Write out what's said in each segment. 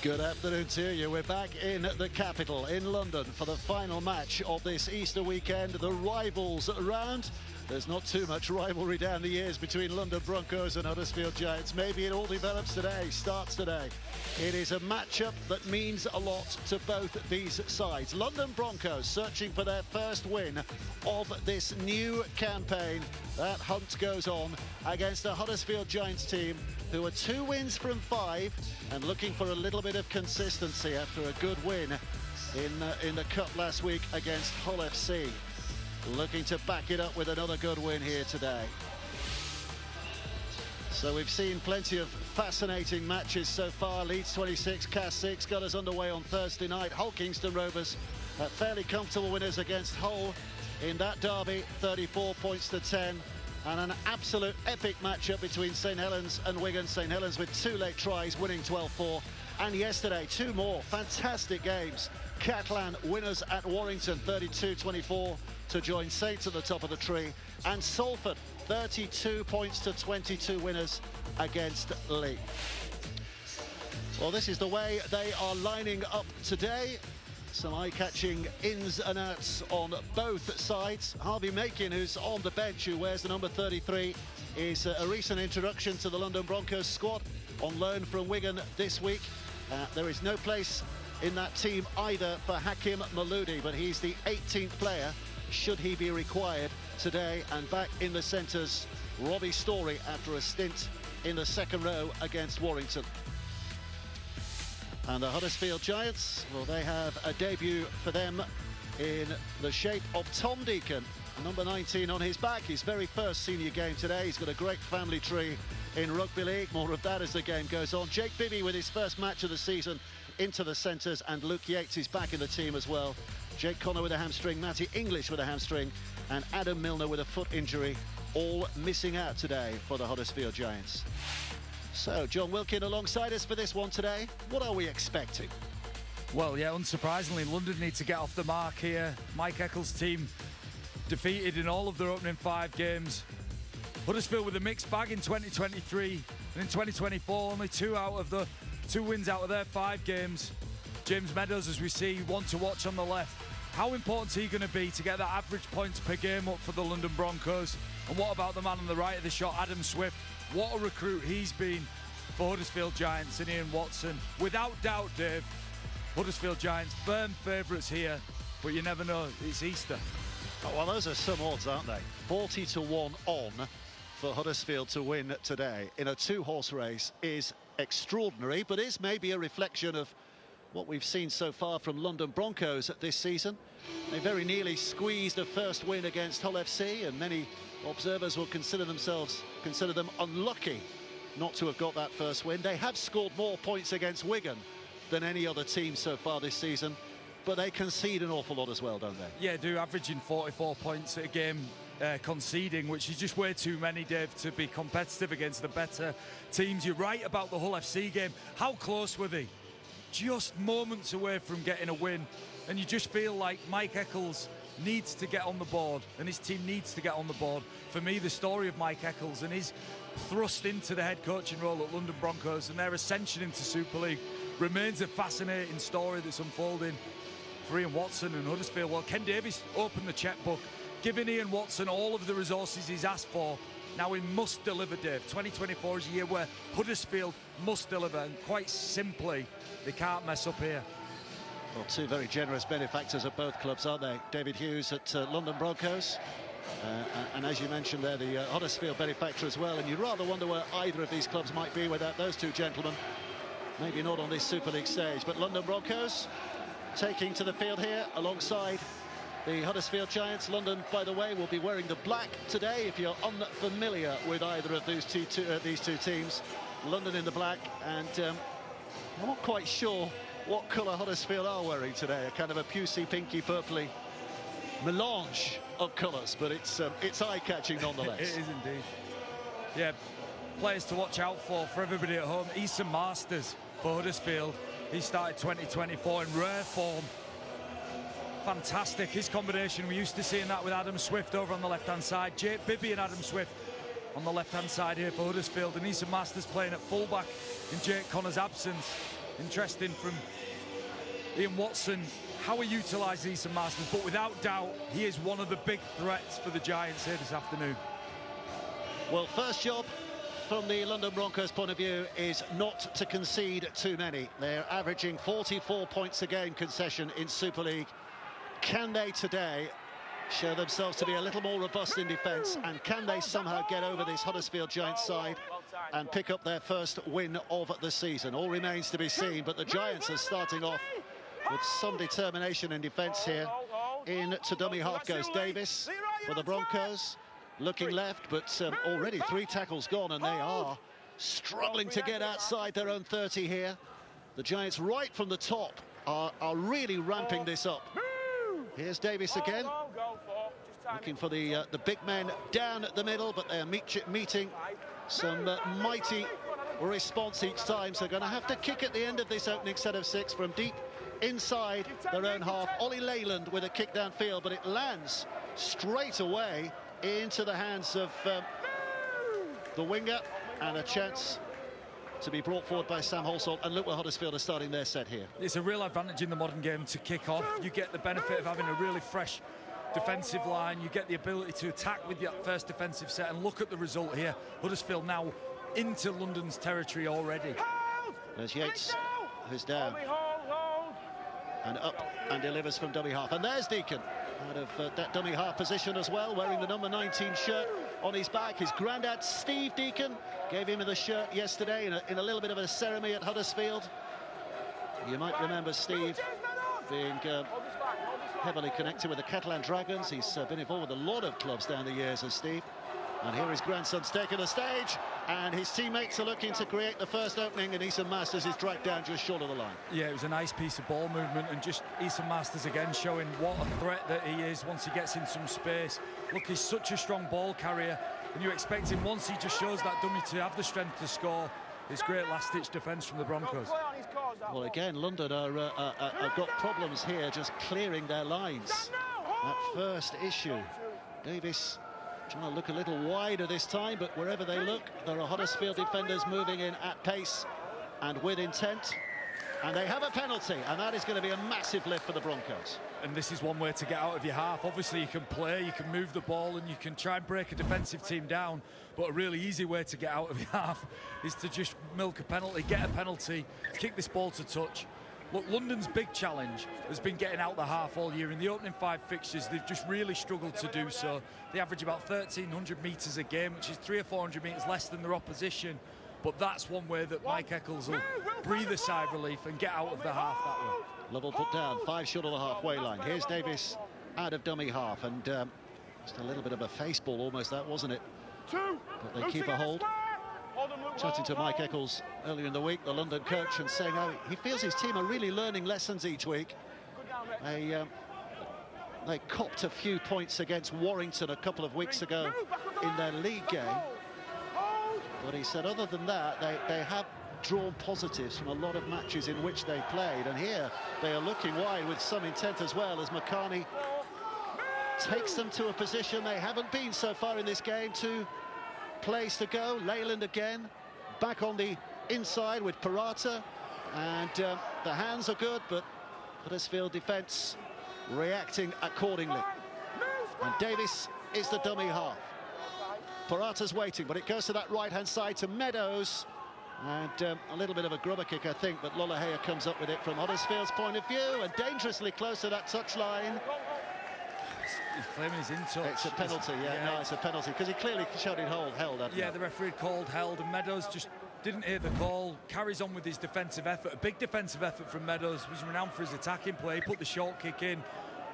Good afternoon to you. We're back in the capital, in London, for the final match of this Easter weekend, the Rivals round. There's not too much rivalry down the years between London Broncos and Huddersfield Giants. Maybe it all develops today, starts today. It is a matchup that means a lot to both these sides. London Broncos searching for their first win of this new campaign. That hunt goes on against a Huddersfield Giants team who are 2 wins from 5 and looking for a little bit of consistency after a good win in the cup last week against Hull FC. Looking to back it up with another good win here today. So we've seen plenty of fascinating matches so far. Leeds 26, Cast 6 got us underway on Thursday night. Hull Kingston Rovers fairly comfortable winners against Hull in that derby, 34 points to 10. And an absolute epic matchup between St Helens and Wigan. St Helens with 2 late tries, winning 12-4. And yesterday, 2 more fantastic games. Catalan winners at Warrington, 32-24 to join Saints at the top of the tree. And Salford, 32 points to 22 winners against Leigh. Well, this is the way they are lining up today. Some eye-catching ins and outs on both sides. Harvey Makin, who's on the bench, who wears the number 33, is a recent introduction to the London Broncos squad on loan from Wigan this week. There is no place in that team either for Hakim Maloudi, but he's the 18th player should he be required today. And back in the centres, Robbie Storey after a stint in the second row against Warrington. And the Huddersfield Giants, well, they have a debut for them in the shape of Tom Deacon, number 19 on his back. His very first senior game today. He's got a great family tree in Rugby League. More of that as the game goes on. Jake Bibby with his first match of the season into the centres, and Luke Yates is back in the team as well. Jake Connor with a hamstring, Matty English with a hamstring, and Adam Milner with a foot injury, all missing out today for the Huddersfield Giants. So, John Wilkin alongside us for this one today. What are we expecting? Well, yeah, unsurprisingly, London need to get off the mark here. Mike Eccles' team defeated in all of their opening 5 games. Huddersfield with a mixed bag in 2023, and in 2024, only 2 wins out of their 5 games. James Meadows, as we see, one to watch on the left. How important is he going to be to get that average points per game up for the London Broncos? And what about the man on the right of the shot, Adam Swift? What a recruit he's been for Huddersfield Giants and Ian Watson. Without doubt, Dave, Huddersfield Giants firm favourites here, but you never know, it's Easter. Oh, well, those are some odds, aren't they? 40-1 on for Huddersfield to win today in a 2-horse race is extraordinary, but is maybe a reflection of what we've seen so far from London Broncos this season. They very nearly squeezed a first win against Hull FC, and many observers will consider them unlucky not to have got that first win. They have scored more points against Wigan than any other team so far this season, but they concede an awful lot as well, don't they? Yeah, do, averaging 44 points a game, conceding, which is just way too many, Dave, to be competitive against the better teams. You're right about the Hull FC game. How close were they? Just moments away from getting a win, and you just feel like Mike Eccles needs to get on the board, and his team needs to get on the board. For me, the story of Mike Eccles and his thrust into the head coaching role at London Broncos and their ascension into Super League remains a fascinating story that's unfolding for Ian Watson and Huddersfield. Well, Ken Davies opened the checkbook, giving Ian Watson all of the resources he's asked for. Now he must deliver, Dave. 2024 is a year where Huddersfield must deliver, and quite simply, they can't mess up here. Well, 2 very generous benefactors at both clubs, aren't they? David Hughes at London Broncos, and as you mentioned there, the Huddersfield benefactor as well. And you rather wonder where either of these clubs might be without those 2 gentlemen. Maybe not on this Super League stage, but London Broncos taking to the field here alongside the Huddersfield Giants. London, by the way, will be wearing the black today. If you're unfamiliar with either of these two teams, London in the black, and I'm not quite sure what colour Huddersfield are wearing today. A kind of a pucy, pinky, purpley melange of colours, but it's eye-catching nonetheless. It is indeed. Yeah, players to watch out for everybody at home. Eason Masters for Huddersfield. He started 2024 in rare form. Fantastic, his combination. We're used to seeing that with Adam Swift over on the left-hand side. Jake Bibby and Adam Swift on the left-hand side here for Huddersfield, and Eason Masters playing at fullback in Jake Connor's absence. Interesting from Ian Watson how he utilised Ethan Masters, but without doubt he is one of the big threats for the Giants here this afternoon. Well, first job from the London Broncos point of view is not to concede too many. They're averaging 44 points a game concession in Super League. Can they today show themselves to be a little more robust in defence, and can they somehow get over this Huddersfield Giants side and pick up their first win of the season? All remains to be seen, but the Giants are starting off with some determination in defence here. Into dummy half goes Davis for the Broncos, looking left, but already 3 tackles gone, and they are struggling to get outside their own 30 here. The Giants right from the top are really ramping this up. Here's Davis again, looking for the big men down at the middle, but they're meeting some mighty response each time, so they're going to have to kick at the end of this opening set of 6 from deep inside their own half. Ollie Leyland with a kick downfield, but it lands straight away into the hands of the winger, and a chance to be brought forward by Sam Holsall. And look where Huddersfield are starting their set here. It's a real advantage in the modern game to kick off. You get the benefit of having a really fresh defensive line. You get the ability to attack with that first defensive set, and look at the result here. Huddersfield now into London's territory already. There's Yates, who's down and up and delivers from dummy half, and there's Deacon out of that dummy half position as well, wearing the number 19 shirt on his back. His granddad Steve Deacon gave him the shirt yesterday in a little bit of a ceremony at Huddersfield. You might remember Steve being heavily connected with the Catalan Dragons. He's been involved with a lot of clubs down the years as Steve. And here his grandson's taken the stage, and his teammates are looking to create the first opening, and Ethan Masters is dragged down just short of the line. Yeah, it was a nice piece of ball movement, and just Ethan Masters again showing what a threat that he is once he gets in some space. Look, he's such a strong ball carrier, and you expect him, once he just shows that dummy, to have the strength to score. It's great last-ditch defence from the Broncos. Well, again, London have got problems here just clearing their lines. That first issue, Davis trying to look a little wider this time, but wherever they look, there are Huddersfield defenders moving in at pace and with intent. And they have a penalty, and that is going to be a massive lift for the Broncos. And this is one way to get out of your half. Obviously, you can play, you can move the ball, and you can try and break a defensive team down. But a really easy way to get out of your half is to just milk a penalty, get a penalty, kick this ball to touch. Look, London's big challenge has been getting out the half all year. In the opening 5 fixtures, they've just really struggled to do so. They average about 1,300 metres a game, which is 300 or 400 metres less than their opposition. But that's one way that Mike Eccles will breathe a sigh of relief and get out of the half that way. Lovell put down, 5 short of the halfway line. Here's Davis out of dummy half, and just a little bit of a face ball almost, that, wasn't it? But they keep a hold. Chatting to Mike Eccles earlier in the week, the London coach, and saying how he feels his team are really learning lessons each week. They copped a few points against Warrington a couple of weeks ago in their league game. But he said other than that, they have drawn positives from a lot of matches in which they played. And here they are looking wide with some intent as well, as McCarney takes them to a position they haven't been so far in this game. 2 plays to go. Leyland again, back on the inside with Parata. And the hands are good, but Huddersfield defence reacting accordingly. And Davis is the dummy half. Parata's waiting, but it goes to that right-hand side to Meadows. And a little bit of a grubber kick, I think, but Lolohea comes up with it from Huddersfield's point of view, and dangerously close to that touchline. He's claiming he's in touch. It's a penalty, no, it's a penalty, because he clearly showed it held. Yeah, the referee called held, and Meadows just didn't hear the call, carries on with his defensive effort. A big defensive effort from Meadows. He was renowned for his attacking play. He put the short kick in,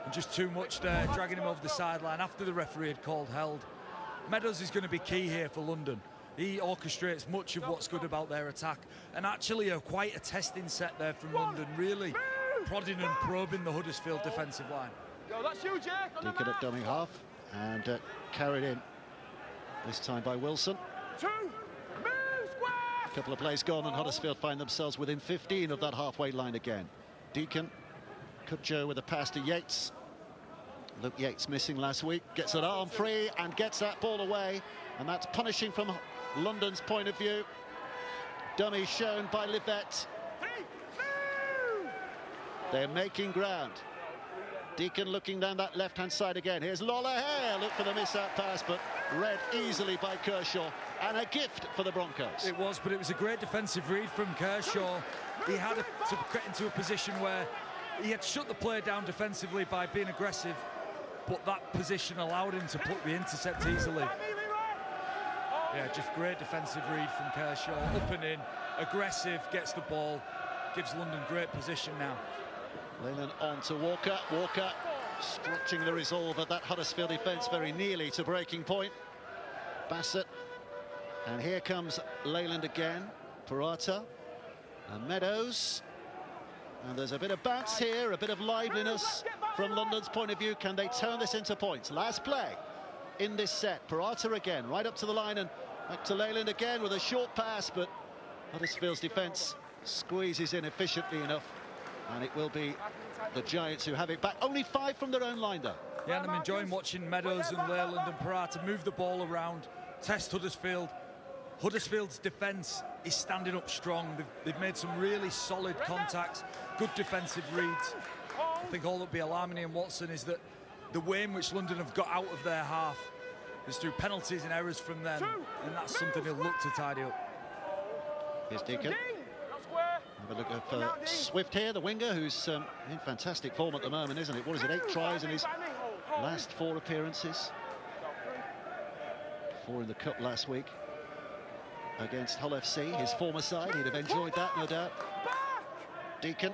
and just too much there, dragging him over the sideline after the referee had called held. Meadows is going to be key here for London. He orchestrates much of what's good about their attack, and actually quite a testing set there from London, really prodding and probing the Huddersfield defensive line. Deacon at dummy half, and carried in this time by Wilson. A couple of plays gone, and Huddersfield find themselves within 15 of that halfway line again. Deacon, Kutjo with a pass to Yates. Luke Yates missing last week, gets an arm free and gets that ball away, and that's punishing from London's point of view. Dummy shown by Livette. They're making ground. Deacon looking down that left-hand side again. Here's Lollahare. Look for the miss-out pass, but read easily by Kershaw. And a gift for the Broncos. It was, but it was a great defensive read from Kershaw. He had to get into a position where he had shut the play down defensively by being aggressive, but that position allowed him to put the intercept easily. Yeah, just great defensive read from Kershaw. Up and in, aggressive, gets the ball, gives London great position now. Leyland on to Walker. Walker stretching the resolve of that Huddersfield defence very nearly to breaking point. Bassett. And here comes Leyland again. Purata. And Meadows. And there's a bit of bounce here, a bit of liveliness from London's point of view. Can they turn this into points? Last play in this set. Purata again, right up to the line and back to Leyland again with a short pass, but Huddersfield's defence squeezes in efficiently enough. And it will be the Giants who have it back. Only 5 from their own line, though. Yeah, and I'm enjoying watching Meadows and Leyland and Purata move the ball around, test Huddersfield. Huddersfield's defence is standing up strong. They've made some really solid contacts, good defensive reads. I think all that'll be alarming Ian Watson is that the way in which London have got out of their half is through penalties and errors from them, and that's something he'll look to tidy up. Here's Deacon. Have a look at Swift here, the winger, who's in fantastic form at the moment, isn't it? What is it, 8 tries in his last 4 appearances? 4 in the Cup last week against Hull FC, his former side. He'd have enjoyed that, no doubt. Deacon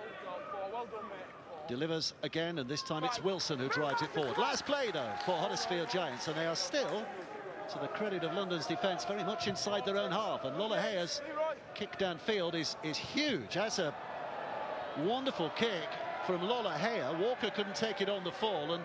delivers again, and this time it's Wilson who drives it forward. Last play, though, for Huddersfield Giants, and they are still, to the credit of London's defence, very much inside their own half. And Lollahare's kick downfield is huge. That's a wonderful kick from Lollahare. Walker couldn't take it on the fall, and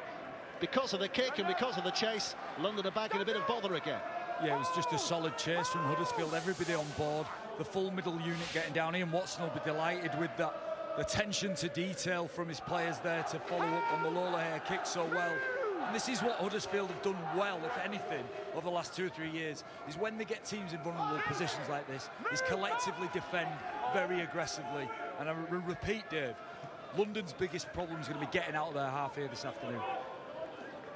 because of the kick and because of the chase, London are back in a bit of bother again. Yeah, it was just a solid chase from Huddersfield. Everybody on board, the full middle unit getting down. Ian Watson will be delighted with that, the attention to detail from his players there to follow up on the Lollahare kick so well. And this is what Huddersfield have done well, if anything, over the last 2 or 3 years, is when they get teams in vulnerable positions like this, is collectively defend very aggressively. And I repeat, Dave, London's biggest problem is going to be getting out of their half here this afternoon.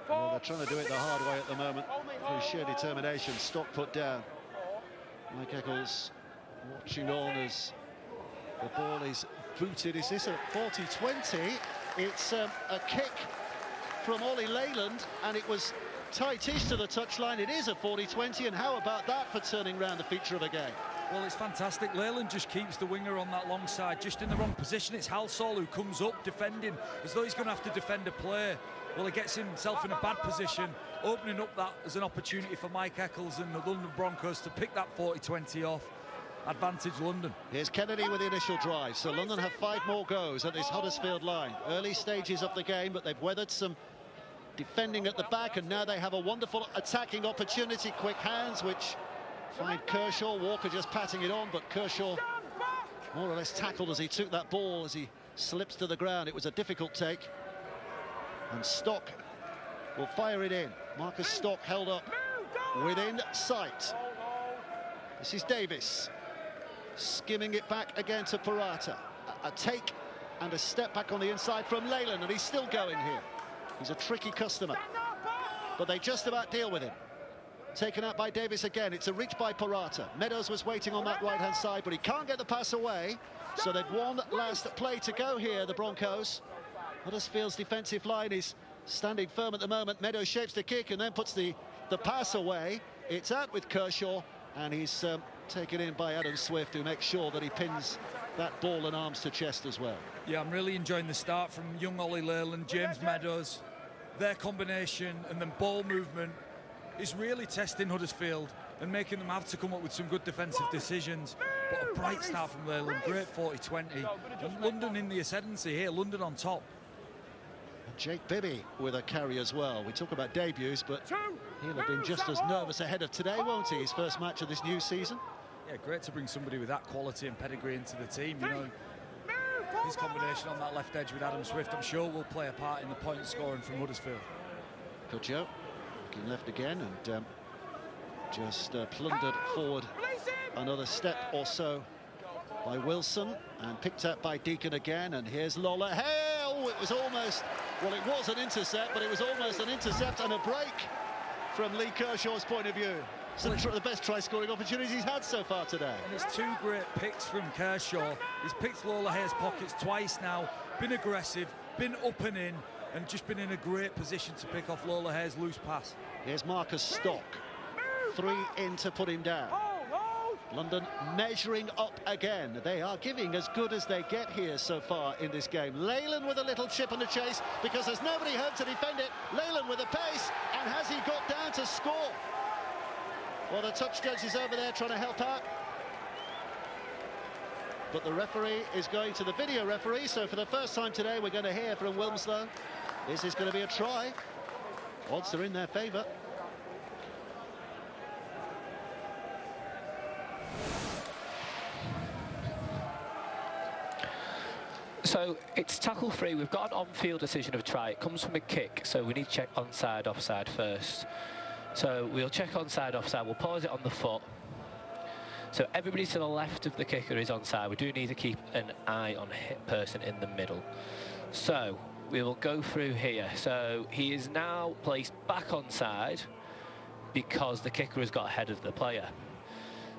Well, they're trying to do it the hard way at the moment through sheer determination. Stock put down. Mike Eccles watching on as the ball is booted. Is this a 40-20? It's a kick from Ollie Leyland, and it was tight-ish to the touchline. It is a 40-20, and how about that for turning round the feature of the game? Well, it's fantastic. Leyland just keeps the winger on that long side, just in the wrong position. It's Halsall who comes up defending, as though he's going to have to defend a play. Well, he gets himself in a bad position, opening up that as an opportunity for Mike Eccles and the London Broncos to pick that 40-20 off. Advantage London. Here's Kennedy with the initial drive. So London have 5 more goes at this Huddersfield line. Early stages of the game, but they've weathered some defending at the back, and now they have a wonderful attacking opportunity. Quick hands, which find Kershaw. Walker just patting it on, but Kershaw more or less tackled as he took that ball as he slips to the ground. It was a difficult take. And Stock will fire it in. Marcus Stock held up within sight. This is Davis skimming it back again to Purata. A take and a step back on the inside from Leyland, and he's still going here. He's a tricky customer, but they just about deal with him. Taken out by Davis again. It's a reach by Purata. Meadows was waiting on that right-hand side, but he can't get the pass away. So they've one last play to go here, the Broncos. Huddersfield's defensive line is standing firm at the moment. Meadows shapes the kick and then puts the pass away. It's out with Kershaw, and he's taken in by Adam Swift, who makes sure that he pins that ball and arms to chest as well. Yeah, I'm really enjoying the start from young Ollie Leyland, James Meadows. Their combination and then ball movement is really testing Huddersfield and making them have to come up with some good defensive decisions. But a bright start from Leyland, great 40-20. And London in the ascendancy here, London on top. Jake Bibby with a carry as well. We talk about debuts, but he'll have been just as nervous ahead of today, won't he? His first match of this new season. Yeah, great to bring somebody with that quality and pedigree into the team. You know, his combination on that left edge with Adam Swift, I'm sure, will play a part in the point scoring from Huddersfield. Cocho looking left again and just plundered forward another step or so by Wilson, and picked up by Deacon again. And here's Lollahare. Oh, it was almost, well, it was an intercept, but it was almost an intercept and a break from Lee Kershaw's point of view. Some the best try-scoring opportunities he's had so far today. And it's two great picks from Kershaw. He's picked Lola Hayes' pockets twice now, been aggressive, been up and in, and just been in a great position to pick off Lola Hayes' loose pass. Here's Marcus Stock. 3 in to put him down. London measuring up again. They are giving as good as they get here so far in this game. Leyland with a little chip and a chase because there's nobody home to defend it. Leyland with a pace, and has he got down to score? Well, the touch judge is over there trying to help out. But the referee is going to the video referee, so for the first time today we're going to hear from Wilmslow. This is going to be a try. Odds are in their favour. So it's tackle free. We've got an on-field decision of try. It comes from a kick, so we need to check onside, offside first. So we'll check onside, offside. We'll pause it on the foot. So everybody to the left of the kicker is onside. We do need to keep an eye on hit person in the middle. So we will go through here. So he is now placed back onside because the kicker has got ahead of the player.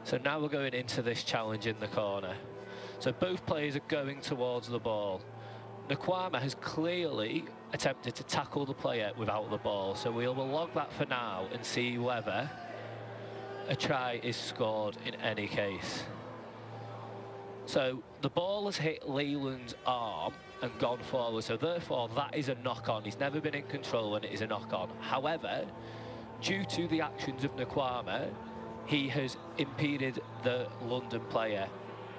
So now we're going into this challenge in the corner. So both players are going towards the ball. Nkwama has clearly attempted to tackle the player without the ball, so we'll log that for now and see whether a try is scored in any case. So the ball has hit Leyland's arm and gone forward, so therefore that is a knock-on. He's never been in control and it is a knock-on. However, due to the actions of Nkwama, he has impeded the London player.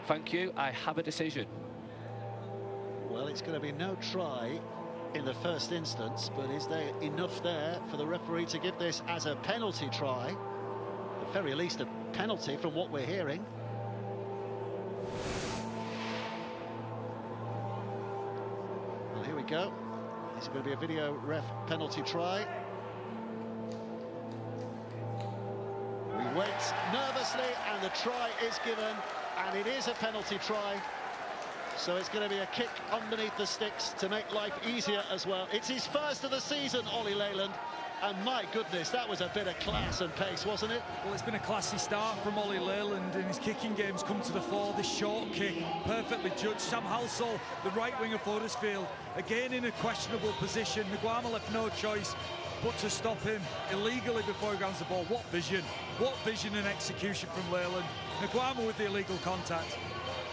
Thank you, I have a decision. Well, it's going to be no try in the first instance, but is there enough there for the referee to give this as a penalty try? At the very least a penalty from what we're hearing. Well, here we go. This is going to be a video ref penalty try. We wait nervously and the try is given, and it is a penalty try. So it's going to be a kick underneath the sticks to make life easier as well. It's his first of the season, Ollie Leyland, and my goodness, that was a bit of class and pace, wasn't it? Well, it's been a classy start from Ollie Leyland, and his kicking game's come to the fore. This short kick, perfectly judged. Sam Halsall, the right winger for Huddersfield, again in a questionable position. Nkwama left no choice but to stop him illegally before he grounds the ball. What vision and execution from Leyland. Nkwama with the illegal contact.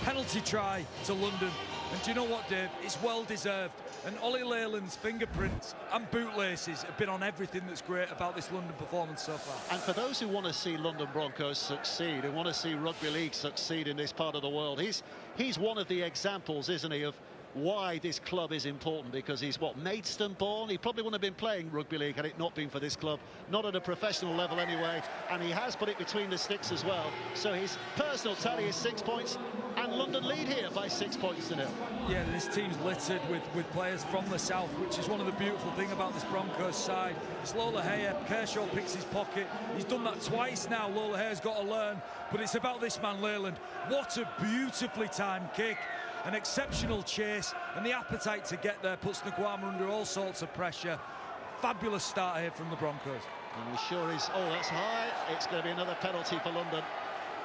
Penalty try to London, and do you know what, Dave? It's well deserved, and Ollie Leyland's fingerprints and bootlaces have been on everything that's great about this London performance so far. And for those who want to see London Broncos succeed, who want to see rugby league succeed in this part of the world, he's one of the examples, isn't he, of why this club is important, because he's what, Maidstone born? He probably wouldn't have been playing rugby league had it not been for this club, not at a professional level anyway, and he has put it between the sticks as well. So his personal tally is 6 points, and London lead here by 6 points to nil. Yeah, this team's littered with players from the south, which is one of the beautiful things about this Broncos side. It's Lola Hayes. Kershaw picks his pocket. He's done that twice now. Lola Hayes got to learn, but it's about this man Leyland. What a beautifully timed kick. An exceptional chase, and the appetite to get there puts Nkwama under all sorts of pressure. Fabulous start here from the Broncos. And he sure is. Oh, that's high. It's going to be another penalty for London,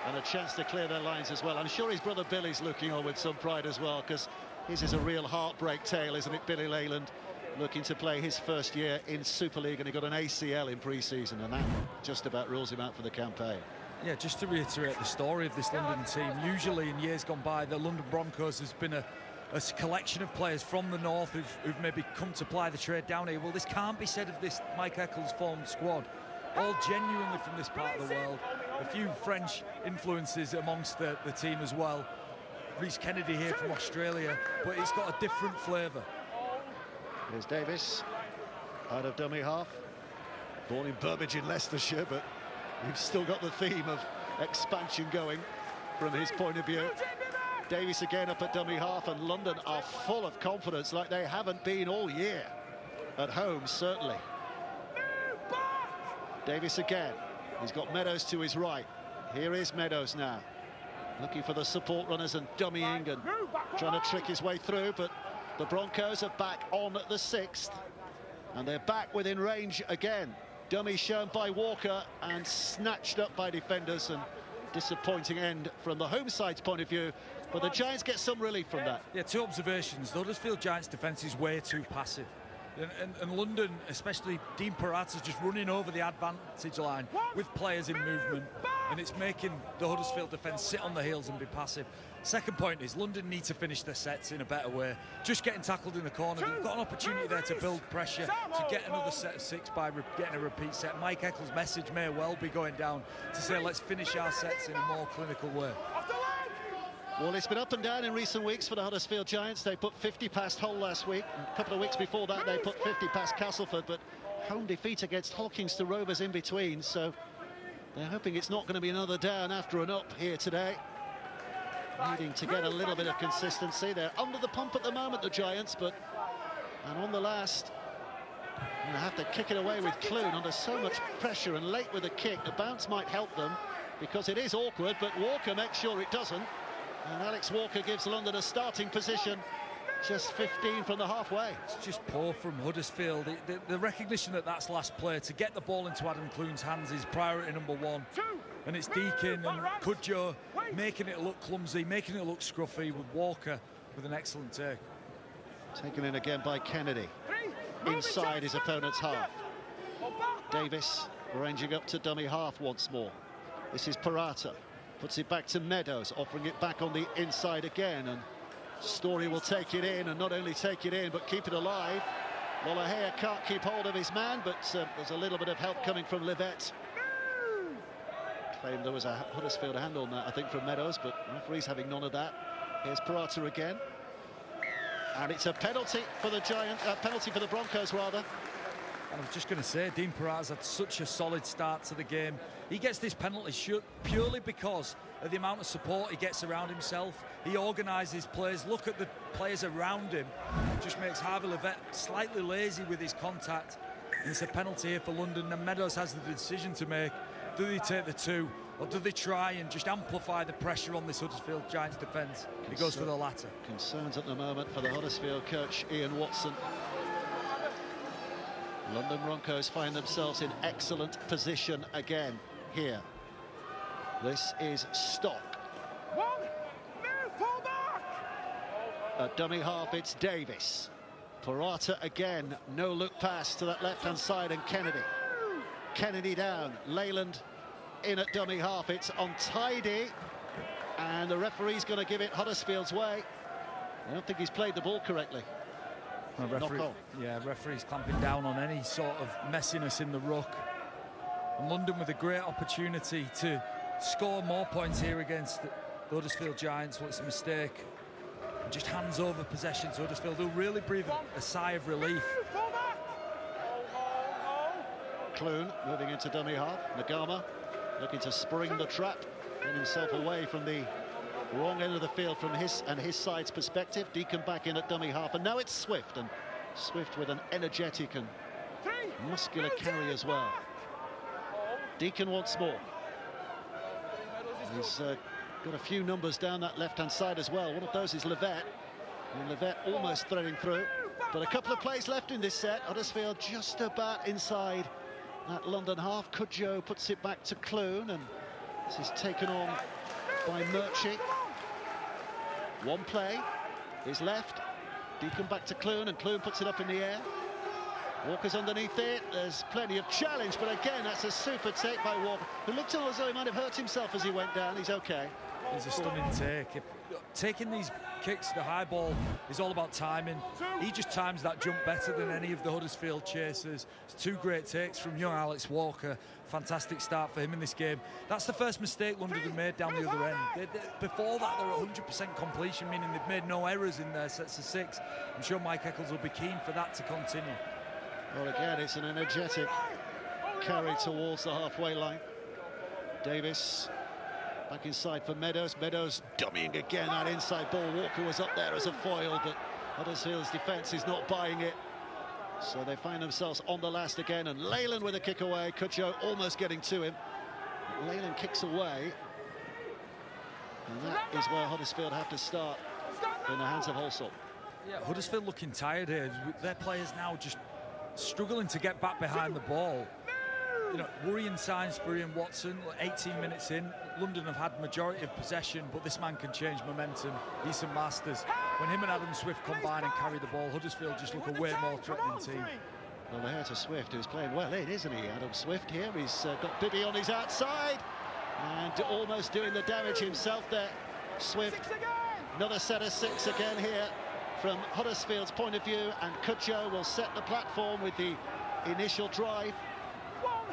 and a chance to clear their lines as well. I'm sure his brother Billy's looking on with some pride as well, because his is a real heartbreak tale, isn't it? Billy Leyland looking to play his first year in Super League, and he got an ACL in pre-season, and that just about rules him out for the campaign. Yeah, just to reiterate the story of this London team, usually in years gone by, the London Broncos has been a collection of players from the north who've maybe come to ply the trade down here. Well, this can't be said of this Mike Eccles formed squad. All genuinely from this part of the world. A few French influences amongst the team as well. Rhys Kennedy here from Australia, but it's got a different flavour. Here's Davis, out of dummy half. Born in Burbage in Leicestershire, but we've still got the theme of expansion going from his point of view. Davies again up at dummy half, and London are full of confidence like they haven't been all year. At home, certainly. Davies again. He's got Meadows to his right. Here is Meadows now. Looking for the support runners and dummying and trying to trick his way through, but The Broncos are back on the 6th, and they're back within range again. Dummy shown by Walker and snatched up by defenders, and disappointing end from the home side's point of view, but the Giants get some relief from that. Yeah, 2 observations. The Huddersfield Giants defence is way too passive. And London, especially Dean Parata's just running over the advantage line with players in movement, and it's making the Huddersfield defence sit on the heels and be passive. Second point is London need to finish their sets in a better way. Just getting tackled in the corner, they've got an opportunity there to build pressure, to get another set of 6 by getting a repeat set. Mike Eccles' message may well be going down to say let's finish our sets in a more clinical way. Well, it's been up and down in recent weeks for the Huddersfield Giants. They put 50 past Hull last week. A couple of weeks before that, they put 50 past Castleford, but home defeat against Hulkingston Rovers in between, so they're hoping it's not going to be another down after an up here today. Needing to get a little bit of consistency. They're under the pump at the moment, the Giants, but and on the last, they have to kick it away with Clune under so much pressure and late with a kick. The bounce might help them because it is awkward, but Walker makes sure it doesn't. And Alex Walker gives London a starting position just 15 from the halfway. It's just poor from Huddersfield. The recognition that that's last play, to get the ball into Adam Clune's hands is priority number 1. And it's Deacon and Cudjoe making it look clumsy, making it look scruffy, with Walker with an excellent take. Taken in again by Kennedy. Inside his opponent's half. Davis ranging up to dummy half once more. This is Parata. Puts it back to Meadows, offering it back on the inside again, and Story will take it in, and not only take it in, but keep it alive. Lolohea can't keep hold of his man, but there's a little bit of help coming from Livette. Claimed there was a Huddersfield hand on that, I think, from Meadows, but the referee's having none of that. Here's Parata again. And it's a penalty for the penalty for the Broncos, rather. I was just going to say, Dean Parata's had such a solid start to the game. He gets this penalty purely because of the amount of support he gets around himself. He organises plays. Look at the players around him. Just makes Harvey Livette slightly lazy with his contact. And it's a penalty here for London, and Meadows has the decision to make. Do they take the 2, or do they try and just amplify the pressure on this Huddersfield Giants defence? He goes for the latter. Concerns at the moment for the Huddersfield coach, Ian Watson. London Broncos find themselves in excellent position again here. This is Stock. At dummy half, it's Davis. Parata again, no look pass to that left-hand side, and Kennedy. Kennedy down, Leyland in at dummy half, it's untidy, and the referee's going to give it Huddersfield's way. I don't think he's played the ball correctly. Referee's clamping down on any sort of messiness in the ruck. And London with a great opportunity to score more points here against the Huddersfield Giants. Well, it's a mistake. And just hands over possession to Huddersfield, who'll really breathe a sigh of relief. Clune moving into dummy half. Nagama looking to spring the trap, get himself away from the wrong end of the field from his side's perspective. Deacon back in at dummy half, and now it's Swift, and Swift with an energetic and muscular carry as well. Deacon once more. He's got a few numbers down that left-hand side as well. One of those is Livette, and Livette almost threading through. But a couple of plays left in this set. Huddersfield just about inside that London half. Cudjoe puts it back to Clune, and this is taken on by Murchie. One play is left. Deacon back to Clune, and Clune puts it up in the air. Walker's underneath it. There's plenty of challenge, but again, that's a super take by Walker, who looked as though he might have hurt himself as he went down. He's okay. It's a stunning take. Taking these kicks, the high ball is all about timing. He just times that jump better than any of the Huddersfield chasers. It's 2 great takes from young Alex Walker. Fantastic start for him in this game. That's the first mistake London have made down the other end. Before that, they're at 100% completion, meaning they've made no errors in their sets of 6. I'm sure Mike Eccles will be keen for that to continue. Well, again, it's an energetic carry towards the halfway line. Davis back inside for Meadows. Meadows dummying again that inside ball. Walker was up there as a foil, but Huddersfield's defence is not buying it. So they find themselves on the last again, and Leyland with a kick away. Cudjoe almost getting to him. Leyland kicks away, and that is where Huddersfield have to start in the hands of Holsall. Yeah, Huddersfield looking tired here. Their players now just struggling to get back behind the ball. You know, worrying signs for Ian Watson. 18 minutes in, London have had majority of possession, but this man can change momentum. He's some masters. When him and Adam Swift combine and carry the ball, Huddersfield just look a way more threatening team. Well, here to Swift, who's playing well in, isn't he? Adam Swift here. He's got Bibby on his outside and almost doing the damage himself there. Swift, another set of 6 again here from Huddersfield's point of view, and Kutjo will set the platform with the initial drive.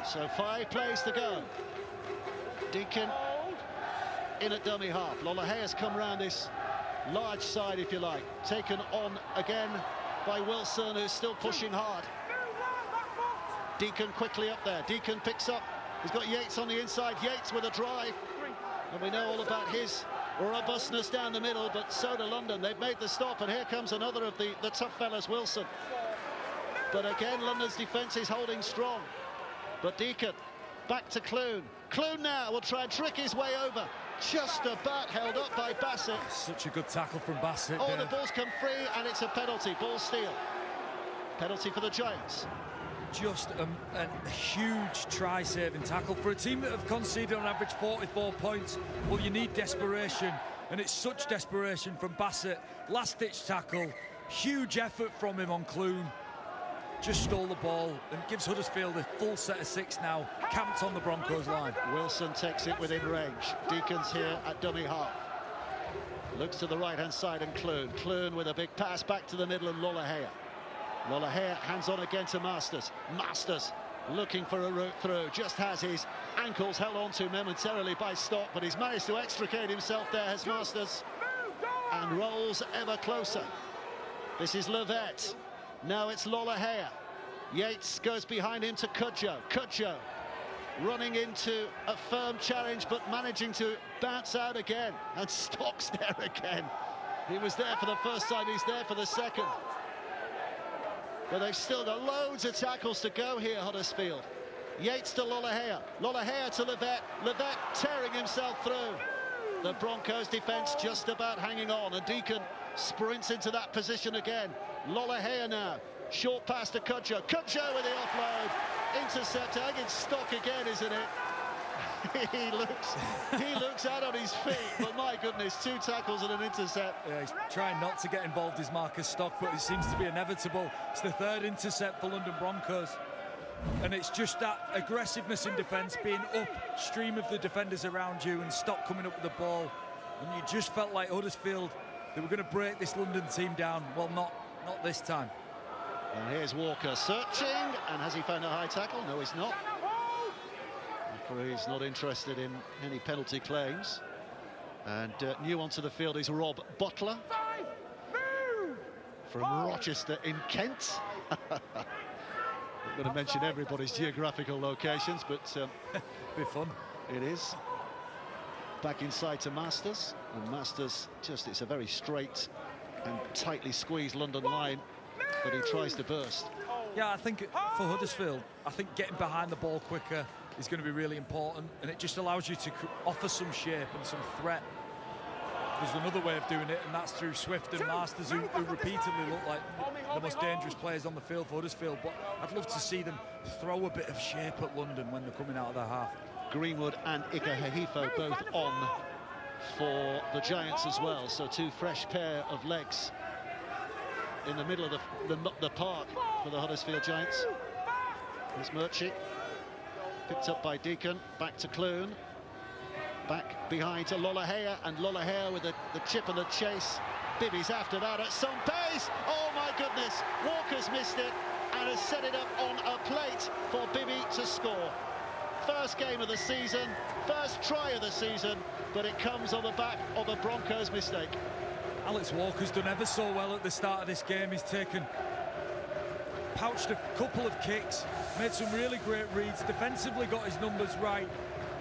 So 5 plays to go. Deacon in at dummy half. Lolohea has come round this large side, if you like. Taken on again by Wilson, who's still pushing hard. Deacon quickly up there. Deacon picks up. He's got Yates on the inside. Yates with a drive. And we know all about his robustness down the middle, but so do London. They've made the stop, and here comes another of the tough fellas, Wilson. But again, London's defence is holding strong. But Deacon, back to Clune. Clune now will try and trick his way over. Just about held up by Bassett. Such a good tackle from Bassett. Oh, the ball's come free, and it's a penalty. Ball steal. Penalty for the Giants. Just a huge try-saving tackle for a team that have conceded on average 44 points. Well, you need desperation, and it's such desperation from Bassett. Last-ditch tackle, huge effort from him on Clune. Just stole the ball and gives Huddersfield a full set of 6 now, camped on the Broncos line. Wilson takes it within range. Deacon's here at dummy half. Looks to the right-hand side and Clune. Clune with a big pass back to the middle and Lolohea. Lolohea hands on again to Masters. Masters looking for a route through. Just has his ankles held on to momentarily by Stock, but he's managed to extricate himself there as Masters. And rolls ever closer. This is Levette. Now it's Lolohea. Yates goes behind him to Kutjo. Kutjo running into a firm challenge, but managing to bounce out again. And Stock's there again. He was there for the first time, he's there for the second. But they've still got loads of tackles to go here, Huddersfield. Yates to Lolohea. Lolohea to Levette. Levette tearing himself through. The Broncos defence just about hanging on, and Deacon sprints into that position again. Lolohea now, short pass to Kutjo. Kutjo with the offload, intercept. I think it's Stock again, isn't it? he looks out on his feet, but my goodness, 2 tackles and an intercept. Yeah, he's trying not to get involved as Marcus Stock, but it seems to be inevitable. It's the 3rd intercept for London Broncos, and it's just that aggressiveness in defence, being upstream of the defenders around you and Stock coming up with the ball, and you just felt like Huddersfield, they were going to break this London team down. Well, not this time. And here's Walker searching, and has he found a high tackle? No, he's not. He's not interested in any penalty claims. And new onto the field is Rob Butler from Rochester in Kent. I'm going to mention everybody's geographical locations, but be fun. It is. Back inside to Masters, and Masters it's a very straight and tightly squeezed London line, but he tries to burst. Yeah, I think for Huddersfield, I think getting behind the ball quicker is going to be really important, and it just allows you to offer some shape and some threat. There's another way of doing it, and that's through Swift and Masters, who repeatedly look like the most dangerous players on the field for Huddersfield, but I'd love to see them throw a bit of shape at London when they're coming out of their half. Greenwood and Ika Hehifo both on for the Giants as well, so 2 fresh pair of legs in the middle of the park for the Huddersfield Giants. There's Murchie, picked up by Deacon, back to Clune, back behind to Lolohea, and Lolohea with the chip and the chase. Bibby's after that at some pace. Oh my goodness, Walker's missed it and has set it up on a plate for Bibby to score. First game of the season, first try of the season, but it comes on the back of a Broncos mistake. Alex Walker's done ever so well at the start of this game. He's pouched a couple of kicks, made some really great reads, defensively got his numbers right.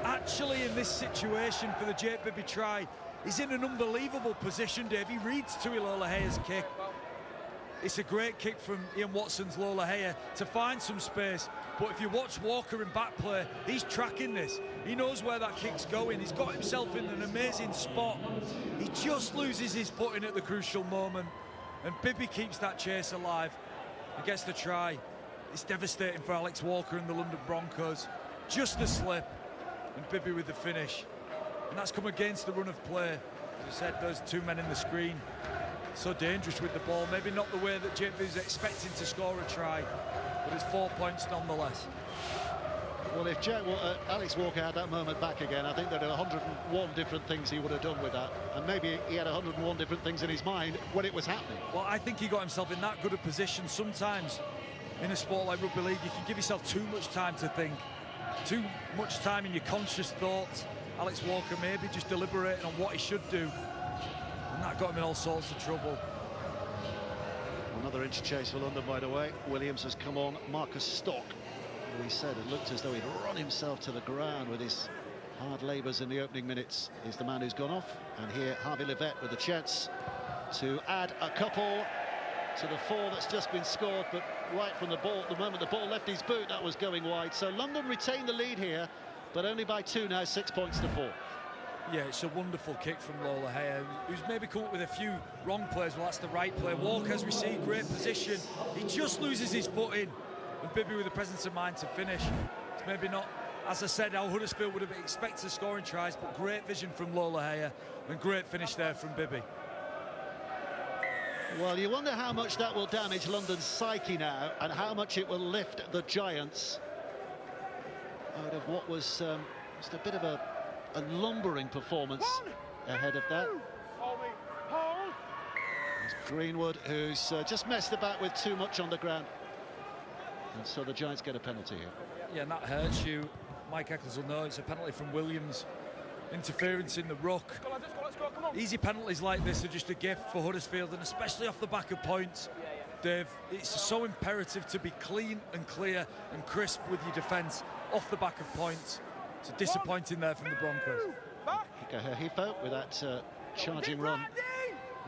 Actually, in this situation for the Jake Bibby try, he's in an unbelievable position, Dave. He reads Tuilolohea's kick. It's a great kick from Ian Watson's Lolohea to find some space, but if you watch Walker in back play, he's tracking this. He knows where that kick's going. He's got himself in an amazing spot. He just loses his footing at the crucial moment, And Bibby keeps that chase alive and gets the try. It's devastating for Alex Walker and the London Broncos. Just the slip, and Bibby with the finish. And that's come against the run of play. As I said, those two men in the screen, so dangerous with the ball. Maybe not the way that JP is expecting to score a try, but it's 4 points nonetheless. Well, if Alex Walker had that moment back again, I think there are 101 different things he would have done with that. And maybe he had 101 different things in his mind when it was happening. Well, I think he got himself in that good a position. Sometimes in a sport like rugby league, you can give yourself too much time to think, too much time in your conscious thoughts. Alex Walker maybe just deliberating on what he should do, and that got him in all sorts of trouble. Another inch chase for London, by the way. Williams has come on. Marcus Stock, who he said it looked as though he'd run himself to the ground with his hard labours in the opening minutes, is the man who's gone off. And here Harvey Levette with a chance to add a couple to the 4 that's just been scored, but right from the moment the ball left his boot, that was going wide. So London retain the lead here, but only by 2 now, 6 points to 4. Yeah, it's a wonderful kick from Lola Hare, who's maybe come up with a few wrong plays. Well, that's the right play. Walker, as we see, great position. He just loses his foot in, and Bibby with the presence of mind to finish. It's maybe not, as I said, how Huddersfield would have expected scoring tries, but great vision from Lola Hare, and great finish there from Bibby. Well, you wonder how much that will damage London's psyche now, and how much it will lift the Giants out of what was just a bit of a lumbering performance ahead of that. It's Greenwood, who's just messed about with too much on the ground, and so the Giants get a penalty here. Yeah, and that hurts you. Mike Eccles will know it's a penalty from Williams. Interference in the ruck. Easy penalties like this are just a gift for Huddersfield, and especially off the back of points, Dave. It's so imperative to be clean and clear and crisp with your defence off the back of points. It's disappointing there from the Broncos. Hifo with that charging run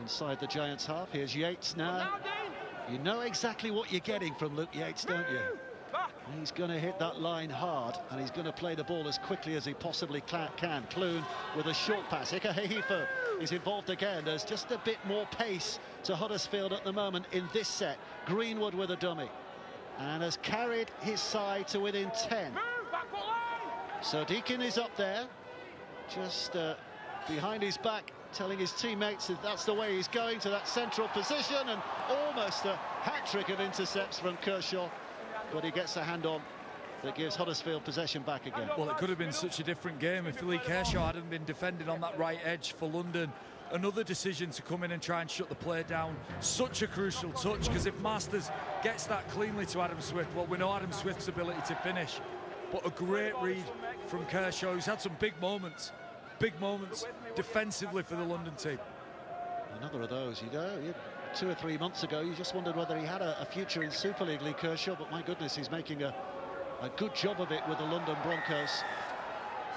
inside the Giants' half. Here's Yates now. You know exactly what you're getting from Luke Yates, don't you? He's going to hit that line hard, and he's going to play the ball as quickly as he possibly can. Clune with a short pass. Hifo is involved again. There's just a bit more pace to Huddersfield at the moment in this set. Greenwood with a dummy, and has carried his side to within 10. So Deacon is up there, just behind his back, telling his teammates that that's the way he's going, to that central position, and almost a hat-trick of intercepts from Kershaw. But he gets a hand on that gives Huddersfield possession back again. Well, it could have been such a different game if Lee Kershaw hadn't been defending on that right edge for London. Another decision to come in and try and shut the play down. Such a crucial touch, because if Masters gets that cleanly to Adam Swift, well, we know Adam Swift's ability to finish. But a great read from Kershaw, who's had some big moments defensively for the London team. Another of those, you know. 2 or 3 months ago, you just wondered whether he had a future in Super League, Lee Kershaw, but my goodness, he's making a good job of it with the London Broncos.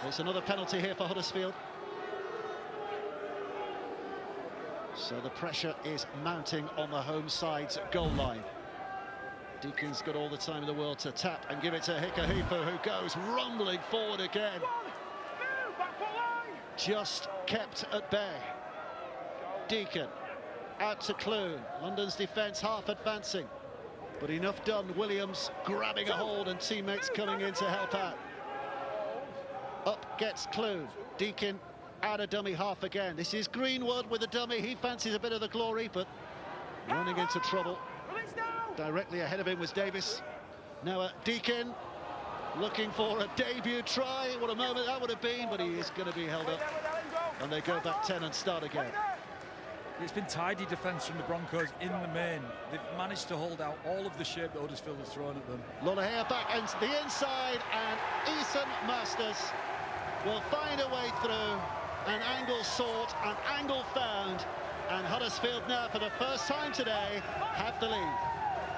There's another penalty here for Huddersfield. So the pressure is mounting on the home side's goal line. Deacon's got all the time in the world to tap and give it to Hikahifu, who goes rumbling forward again. Just kept at bay. Deacon out to Clune. London's defence half advancing, but enough done. Williams grabbing a hold and teammates coming in to help out. Up gets Clune. Deacon out a dummy half again. This is Greenwood with a dummy. He fancies a bit of the glory, but running into trouble. Directly ahead of him was Davis. Now Deacon looking for a debut try. What a moment that would have been, but he is going to be held up. And they go back 10 and start again. It's been tidy defence from the Broncos in the main. They've managed to hold out all of the shape that Huddersfield has thrown at them. Lola Hare back into the inside, and Ethan Masters will find a way through. An angle sought, an angle found, and Huddersfield now, for the first time today, have the lead.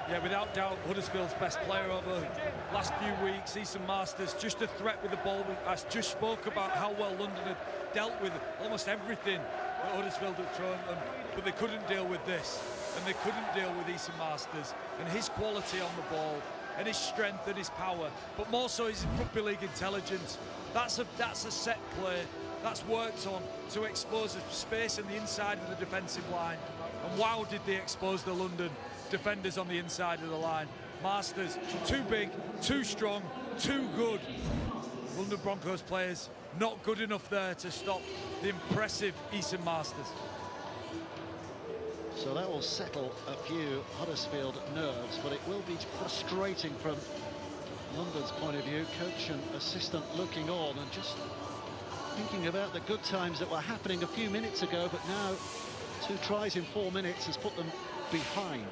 Yeah, without doubt, Huddersfield's best player over the last few weeks, Ethan Masters, just a threat with the ball. I just spoke about how well London had dealt with almost everything that Huddersfield had thrown at them, but they couldn't deal with this, and they couldn't deal with Ethan Masters and his quality on the ball and his strength and his power, but more so his rugby league intelligence. That's a set play that's worked on to expose the space on the inside of the defensive line. And wow, did they expose the London defenders on the inside of the line. Masters, too big, too strong, too good. London Broncos players not good enough there to stop the impressive Easton Masters. So that will settle a few Huddersfield nerves, but it will be frustrating from London's point of view. Coach and assistant looking on and just thinking about the good times that were happening a few minutes ago, but now 2 tries in 4 minutes has put them behind.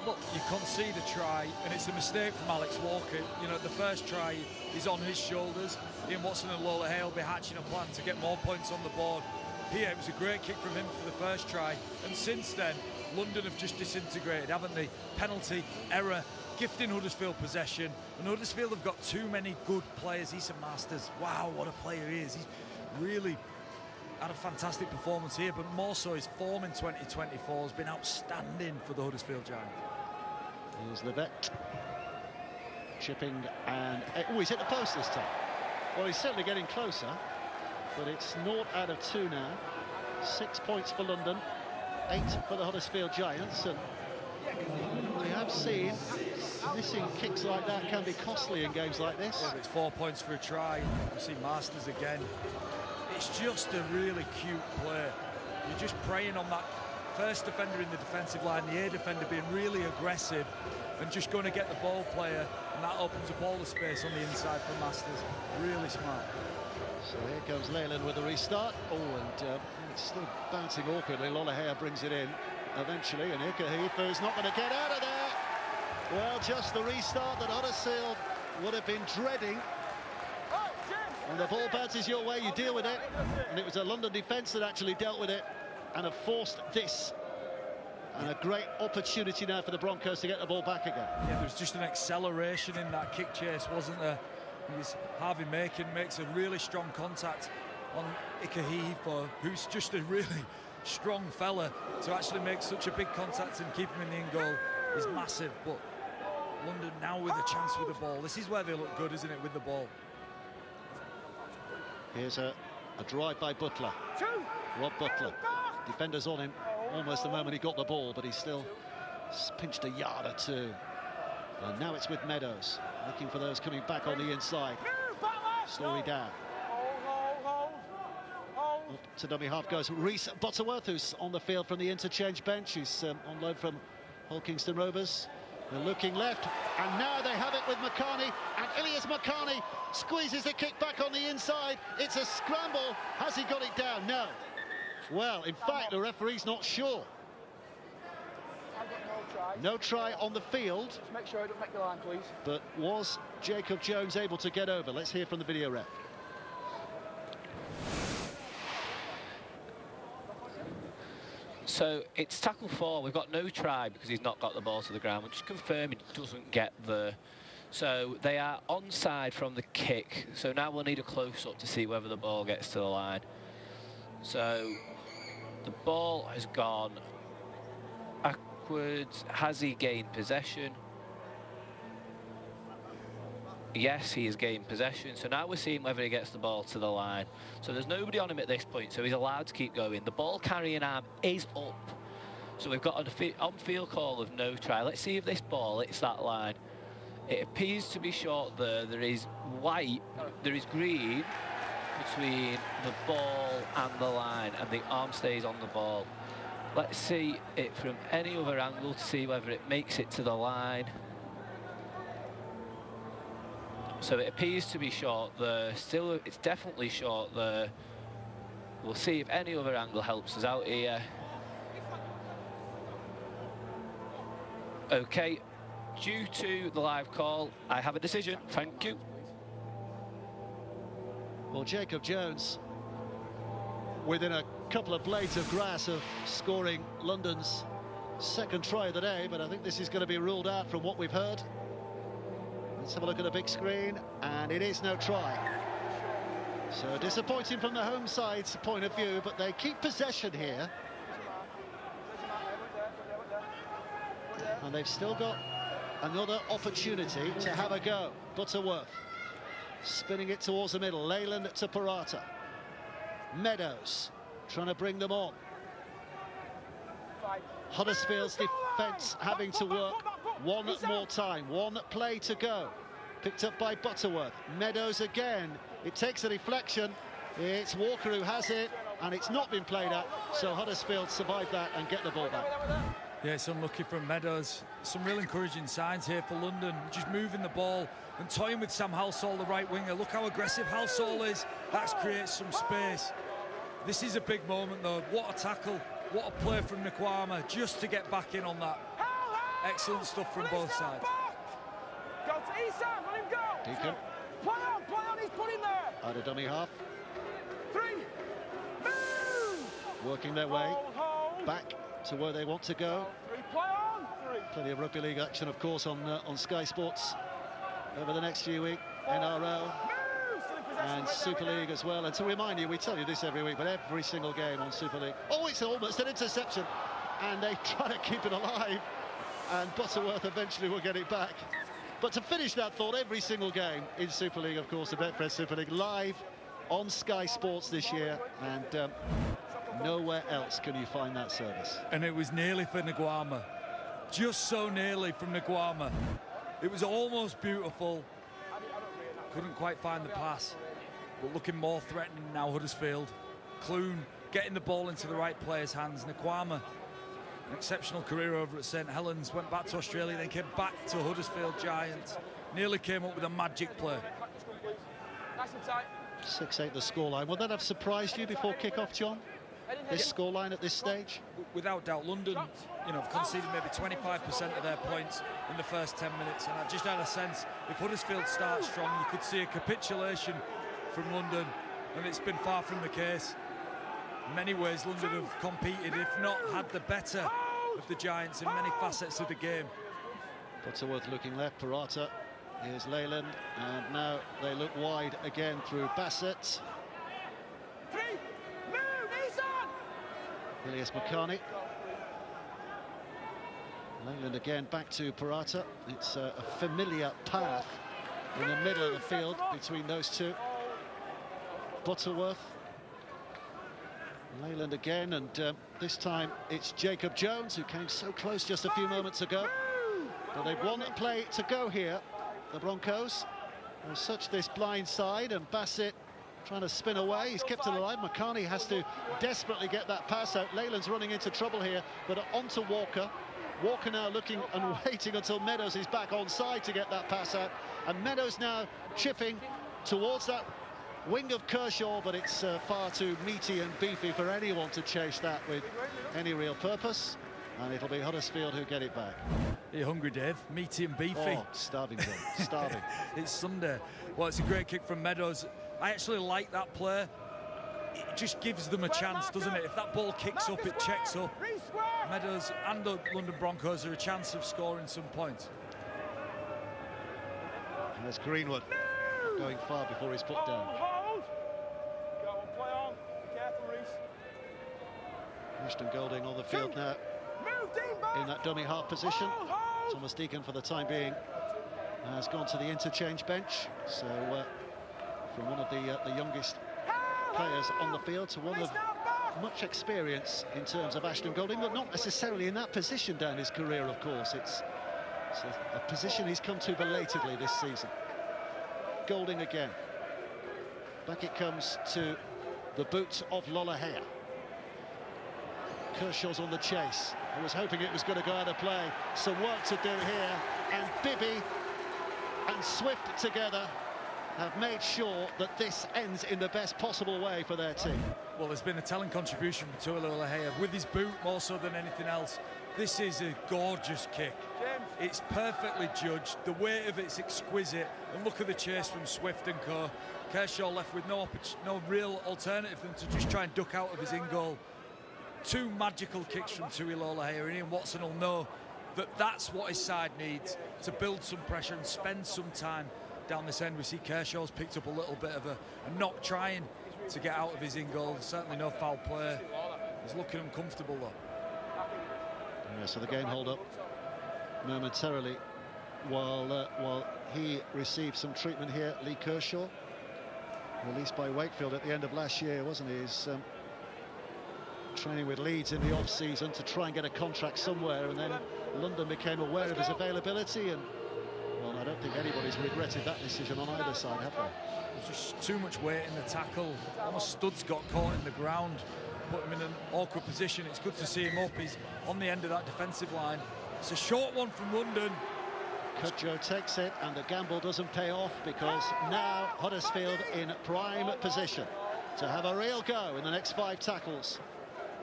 Look, you concede a try, and it's a mistake from Alex Walker. You know, the first try is on his shoulders. Ian Watson and Lola Hale will be hatching a plan to get more points on the board. Here, it was a great kick from him for the first try, and since then, London have just disintegrated, haven't they? Penalty, error, gifting Huddersfield possession, and Huddersfield have got too many good players. Easton Masters, wow, what a player he is. He's really had a fantastic performance here, but more so his form in 2024 has been outstanding for the Huddersfield Giants. Here's Levette chipping, and oh, he's hit the post this time. Well, he's certainly getting closer, but it's 0 out of 2 now. 6 points for London, 8 for the Huddersfield Giants, and we have seen missing kicks like that can be costly in games like this. Yeah, it's 4 points for a try. You see Masters again. It's just a really cute play. You're just preying on that first defender in the defensive line, the A defender being really aggressive and just going to get the ball player, and that opens up all the space on the inside for Masters. Really smart. So here comes Leyland with the restart. Oh, and it's still bouncing awkwardly. Lola Hare brings it in eventually, and Ikahifa is not going to get out of there. Well, just the restart that Huddersfield would have been dreading. When the ball bounces your way, you deal with it, and it was a London defence that actually dealt with it and have forced this. And a great opportunity now for the Broncos to get the ball back again. Yeah, there's just an acceleration in that kick chase, wasn't there? Harvey Macon makes a really strong contact on Ikahifa, who's just a really strong fella. To actually make such a big contact and keep him in the in goal is massive. But London now with a chance with the ball. This is where they look good, isn't it, with the ball? Here's a drive by Butler. Rob Butler. Defenders on him almost the moment he got the ball, but he still pinched a yard or 2. And now it's with Meadows, looking for those coming back on the inside. Story down. Up to dummy half goes Reece Butterworth, who's on the field from the interchange bench. He's on loan from Hull Kingston Rovers. They're looking left, and now they have it with McCarney, and Ilias McCarney squeezes the kick back on the inside. It's a scramble. Has he got it down? No. Well, in fact, the referee's not sure. No try on the field. Just make sure I don't make the line, please. But was Jacob Jones able to get over? Let's hear from the video ref. So it's tackle 4. We've got no try because he's not got the ball to the ground. We're just confirming he doesn't get there. So they are onside from the kick. So now we'll need a close-up to see whether the ball gets to the line. So the ball has gone backwards. Has he gained possession? Yes, he has gained possession. So now we're seeing whether he gets the ball to the line. So there's nobody on him at this point, so he's allowed to keep going. The ball carrying arm is up. So we've got an on-field call of no try. Let's see if this ball hits that line. It appears to be short there. There is white, there is green between the ball and the line, and the arm stays on the ball. Let's see it from any other angle to see whether it makes it to the line. So it appears to be short there. Still, it's definitely short there. We'll see if any other angle helps us out here. Okay, due to the live call, I have a decision. Thank you. Well, Jacob Jones, within a couple of blades of grass of scoring London's second try of the day, but I think this is going to be ruled out from what we've heard. Let's have a look at the big screen, and it is no try. So disappointing from the home side's point of view, but they keep possession here. And they've still got another opportunity to have a go. Butterworth spinning it towards the middle. Leyland to Parata. Meadows trying to bring them on. Huddersfield's defence having to work one more time. One play to go. Picked up by Butterworth. Meadows again. It takes a deflection. It's Walker who has it, and it's not been played at, so Huddersfield survive that and get the ball back. Yeah, it's unlucky from Meadows. Some real encouraging signs here for London. Just moving the ball and toying with Sam Halsall, the right winger. Look how aggressive Halsall is. That creates some space. This is a big moment, though. What a tackle. What a play from Nkwama, just to get back in on that. Excellent stuff from both sides. Go to Isan, let him go. Deacon. Play on, he's put in there. Out of dummy half. 3, move. Working their way Hold. back to where they want to go. 3, play on. 3. Plenty of rugby league action, of course, on Sky Sports over the next few weeks. NRL and Super League as well. And to remind you, we tell you this every week, but every single game on Super League. Oh, it's almost an interception, and they try to keep it alive, and Butterworth eventually will get it back. But to finish that thought, every single game in Super League, of course, the Betfred Super League, live on Sky Sports this year, and nowhere else can you find that service. And it was nearly for Nkwama. Just so nearly from Nkwama. It was almost beautiful. Couldn't quite find the pass. But looking more threatening now, Huddersfield. Clune getting the ball into the right player's hands. Nkwama, an exceptional career over at St Helens. Went back to Australia, then came back to Huddersfield Giants. Nearly came up with a magic play. Nice and tight. 6-8 the scoreline. Would that have surprised you before kick-off, John? This scoreline at this stage? Without doubt, London, have conceded maybe 25% of their points in the first 10 minutes, and I just had a sense if Huddersfield starts strong, you could see a capitulation from London, and it's been far from the case. In many ways, London have competed, if not had the better of the Giants in many facets of the game. Butterworth looking left, Parata. Here's Leyland, and now they look wide again through Bassett. 3, move, Isan. Ilias Makani. Leyland again back to Parata. It's a familiar path in the middle of the field between those two. Butterworth. Leyland again, and this time it's Jacob Jones, who came so close just a few moments ago. But they've one play to go here, the Broncos. There's such this blind side, and Bassett trying to spin away. He's kept it alive. Makani has to desperately get that pass out. Leyland's running into trouble here, but onto Walker. Walker now looking and waiting until Meadows is back onside to get that pass out. And Meadows now chipping towards that wing of Kershaw, but it's far too meaty and beefy for anyone to chase that with any real purpose. And it'll be Huddersfield who get it back. Are you hungry, Dave? Meaty and beefy. Oh, starving, John. Starving. It's Sunday. Well, it's a great kick from Meadows. I actually like that play. It just gives them a chance, doesn't it? If that ball kicks up, it checks up. Meadows and the London Broncos are a chance of scoring some points. And there's Greenwood going far before he's put down. Hold. Go on, play on. Be careful, Reece. Ashton Golding on the field now Move, Dean, back. in that dummy half position. Hold. Thomas Deacon, for the time being, has gone to the interchange bench. So from one of the youngest players on the field to one of much experience in terms of Ashton Golding, but not necessarily in that position down his career, of course. It's a position he's come to belatedly this season. Golding again. Back it comes to the boot of Lolohea. Kershaw's on the chase. I was hoping it was going to go out of play. Some work to do here, and Bibby and Swift together have made sure that this ends in the best possible way for their team. Well, there's been a telling contribution from Tuila Lolohea with his boot more so than anything else. This is a gorgeous kick. It's perfectly judged. The weight of it's exquisite. And look at the chase from Swift and co. Kershaw left with no real alternative than to just try and duck out of his in-goal. Two magical kicks from Tuila Lolohea, and Ian Watson will know that that's what his side needs to build some pressure and spend some time down this end. We see Kershaw's picked up a little bit of a knock trying to get out of his in-goal. Certainly no foul play. He's looking uncomfortable though. Yeah, so the game hold up momentarily while he received some treatment here, Lee Kershaw. Released by Wakefield at the end of last year, wasn't he? He's training with Leeds in the off-season to try and get a contract somewhere, and then London became aware of his availability, and well, I don't think anybody's regretted that decision on either side, have they? There's just too much weight in the tackle. Almost Studs got caught in the ground, put him in an awkward position. It's good to see him up. He's on the end of that defensive line. It's a short one from London. Cudjoe takes it, and the gamble doesn't pay off, because now Huddersfield in prime position to have a real go in the next 5 tackles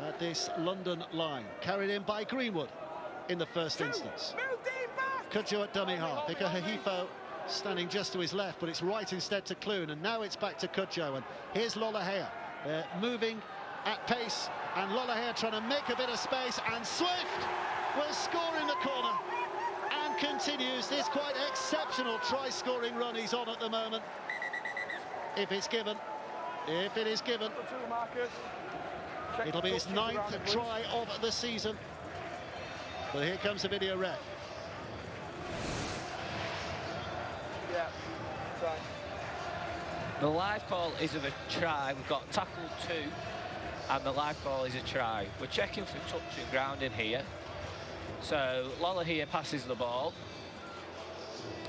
at this London line. Carried in by Greenwood in the first instance. Cudjoe at dummy half. Hifo standing just to his left, but it's right instead to Clune, and now it's back to Cudjoe, and here's Lolohea moving at pace, and Lolohea trying to make a bit of space, and Swift will score in the corner and continues this quite exceptional try-scoring run he's on at the moment. If it's given, if it is given, it'll be his 9th try of the season. But here comes the video ref. Yeah, try. The live call is of a try. We've got tackle 2, and the live call is a try. We're checking for touch and grounding here. So Lolohea passes the ball.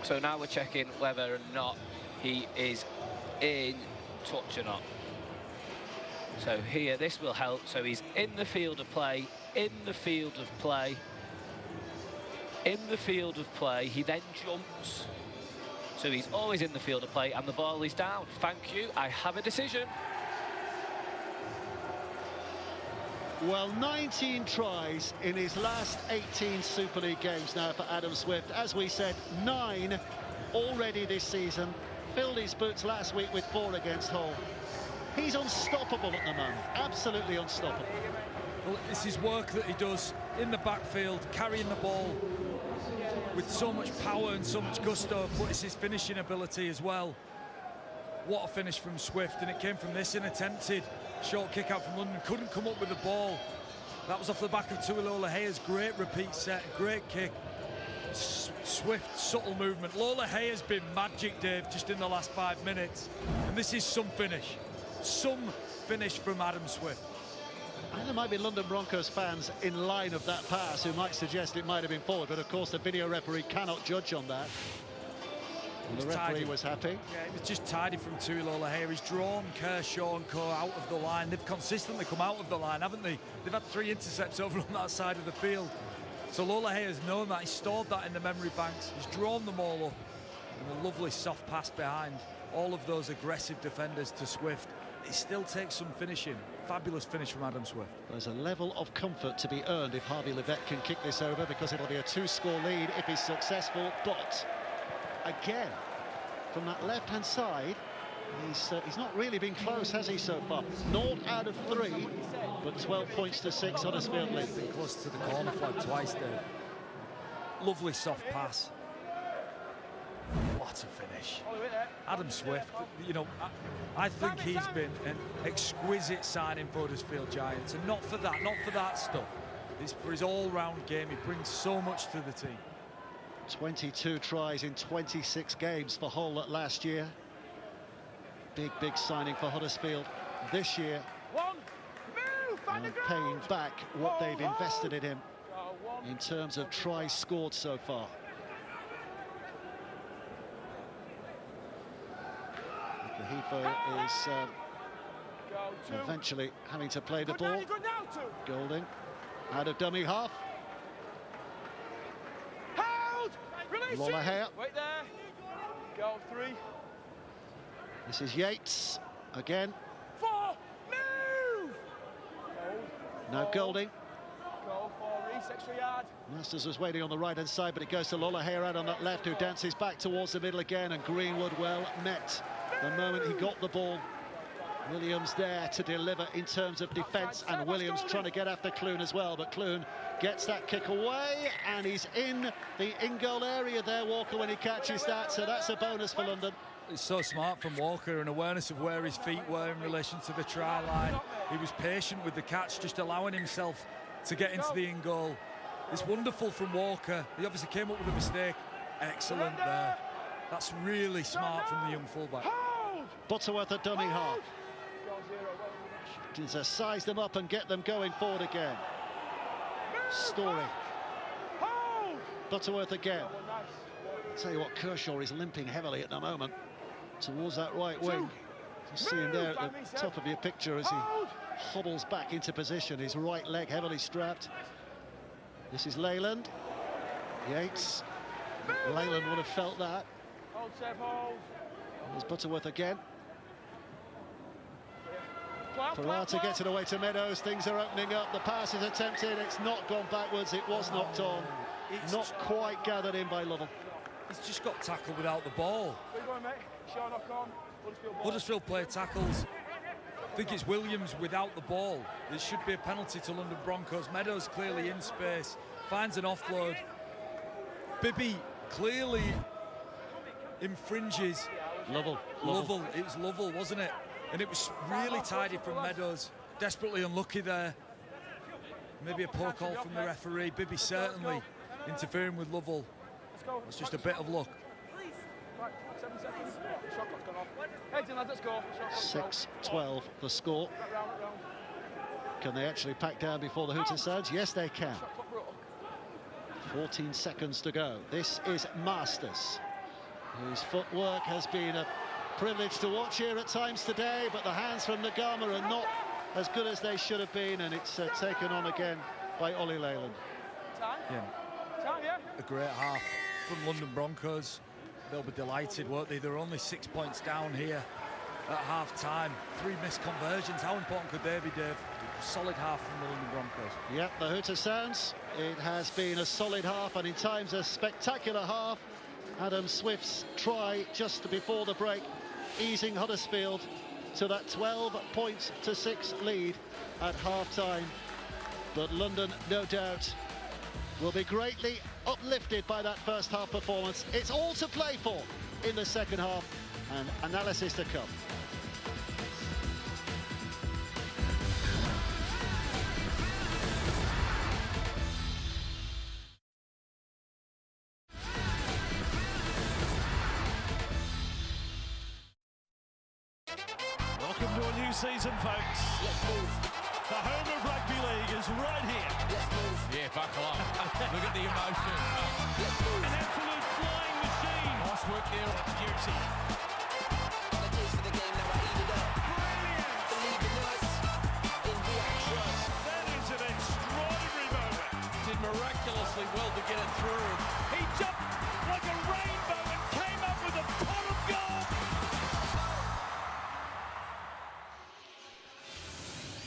So now we're checking whether or not he is in touch or not. So here, this will help. So he's in the field of play, in the field of play, in the field of play. He then jumps. So he's always in the field of play, and the ball is down. Thank you, I have a decision. Well, 19 tries in his last 18 Super League games now for Adam Swift. As we said, 9 already this season. Filled his boots last week with 4 against Hull. He's unstoppable at the moment, absolutely unstoppable. Well, it's his work that he does in the backfield, carrying the ball with so much power and so much gusto, but it's his finishing ability as well. What a finish from Swift, and it came from this attempted short kick out from London. Couldn't come up with the ball. That was off the back of Lolehea's great repeat set, great kick. Swift, subtle movement. Lolehea's been magic, Dave, just in the last 5 minutes. And this is some finish from Adam Swift. I think there might be London Broncos fans in line of that pass who might suggest it might have been forward, but of course the video referee cannot judge on that. And the referee was happy. Yeah, it was just tidy from Lolohea. He's drawn Kershaw and Co out of the line. They've consistently come out of the line, haven't they? They've had 3 intercepts over on that side of the field. So Lolohea has known that. He's stored that in the memory banks. He's drawn them all up. And a lovely soft pass behind all of those aggressive defenders to Swift. It still takes some finishing. Fabulous finish from Adam Swift. There's a level of comfort to be earned if Harvey Levett can kick this over, because it'll be a 2-score lead if he's successful. But again, from that left-hand side, he's not really been close, has he, so far? 0 out of 3, but 12 points to 6 Huddersfield lead. Been close to the corner flag twice there. Lovely soft pass. What a finish. Adam Swift, you know, I think he's been an exquisite signing for Huddersfield Giants, and not for that stuff. It's for his all-round game. He brings so much to the team. 22 tries in 26 games for Hull last year. Big signing for Huddersfield this year. And paying back what they've invested in him in terms of tries scored so far. Hifo is eventually having to play the ball. Golding out of dummy half. Lolohea. Wait there. Go 3. This is Yates again. 4. Move. Now Golding. Go 4. Reese, extra yard. Masters was waiting on the right-hand side, but it goes to Lolohea out on that left, who dances back towards the middle again, and Greenwood well met the moment he got the ball. Williams there to deliver in terms of defence, and Williams trying to get after Clune as well, but Clune gets that kick away, and he's in the in-goal area there, Walker, when he catches that, so that's a bonus for London. It's so smart from Walker, an awareness of where his feet were in relation to the try line. He was patient with the catch, just allowing himself to get into the in-goal. It's wonderful from Walker. He obviously came up with a mistake. Excellent there. That's really smart from the young fullback. Butterworth a dummy half. To size them up and get them going forward again. Story. Butterworth again. I'll tell you what, Kershaw is limping heavily at the moment towards that right wing. You see him there at the top of your picture as he hobbles back into position, his right leg heavily strapped. This is Leyland. Yates. Leyland would have felt that. There's Butterworth again. Parata gets it away to Meadows. Things are opening up. The pass is attempted. It's not gone backwards. It was knocked on. It's not quite gathered in by Lovell. He's just got tackled without the ball. Huddersfield play tackles. I think it's Williams without the ball. There should be a penalty to London Broncos. Meadows clearly in space. Finds an offload. Bibby clearly infringes. Lovell. It was Lovell, wasn't it? And it was really tidy from Meadows. Desperately unlucky there. Maybe a poor call from the referee. Bibby certainly interfering with Lovell. It's just a bit of luck. 6-12 the score. Can they actually pack down before the Hooter sounds? Yes, they can. 14 seconds to go. This is Masters, whose footwork has been a privilege to watch here at times today, but the hands from Nagama are not as good as they should have been, and it's taken on again by Ollie Leyland. Yeah. A great half from London Broncos. They'll be delighted, won't they? They're only 6 points down here at half-time. 3 missed conversions. How important could they be, Dave? Solid half from the London Broncos. Yep, the Hooter sounds. It has been a solid half, and in times a spectacular half. Adam Swift's try just before the break, easing Huddersfield to that 12-6 lead at half-time. But London, no doubt, will be greatly uplifted by that first half performance. It's all to play for in the second half, and analysis to come. Welcome to a new season, folks. The home of Rugby League is right here. Yeah, buckle up. Look at the emotion. An absolute flying machine. Nice work there on Duty. That is an extraordinary moment. Did miraculously well to get it through. He jumped like a rainbow and came up with a pot of gold.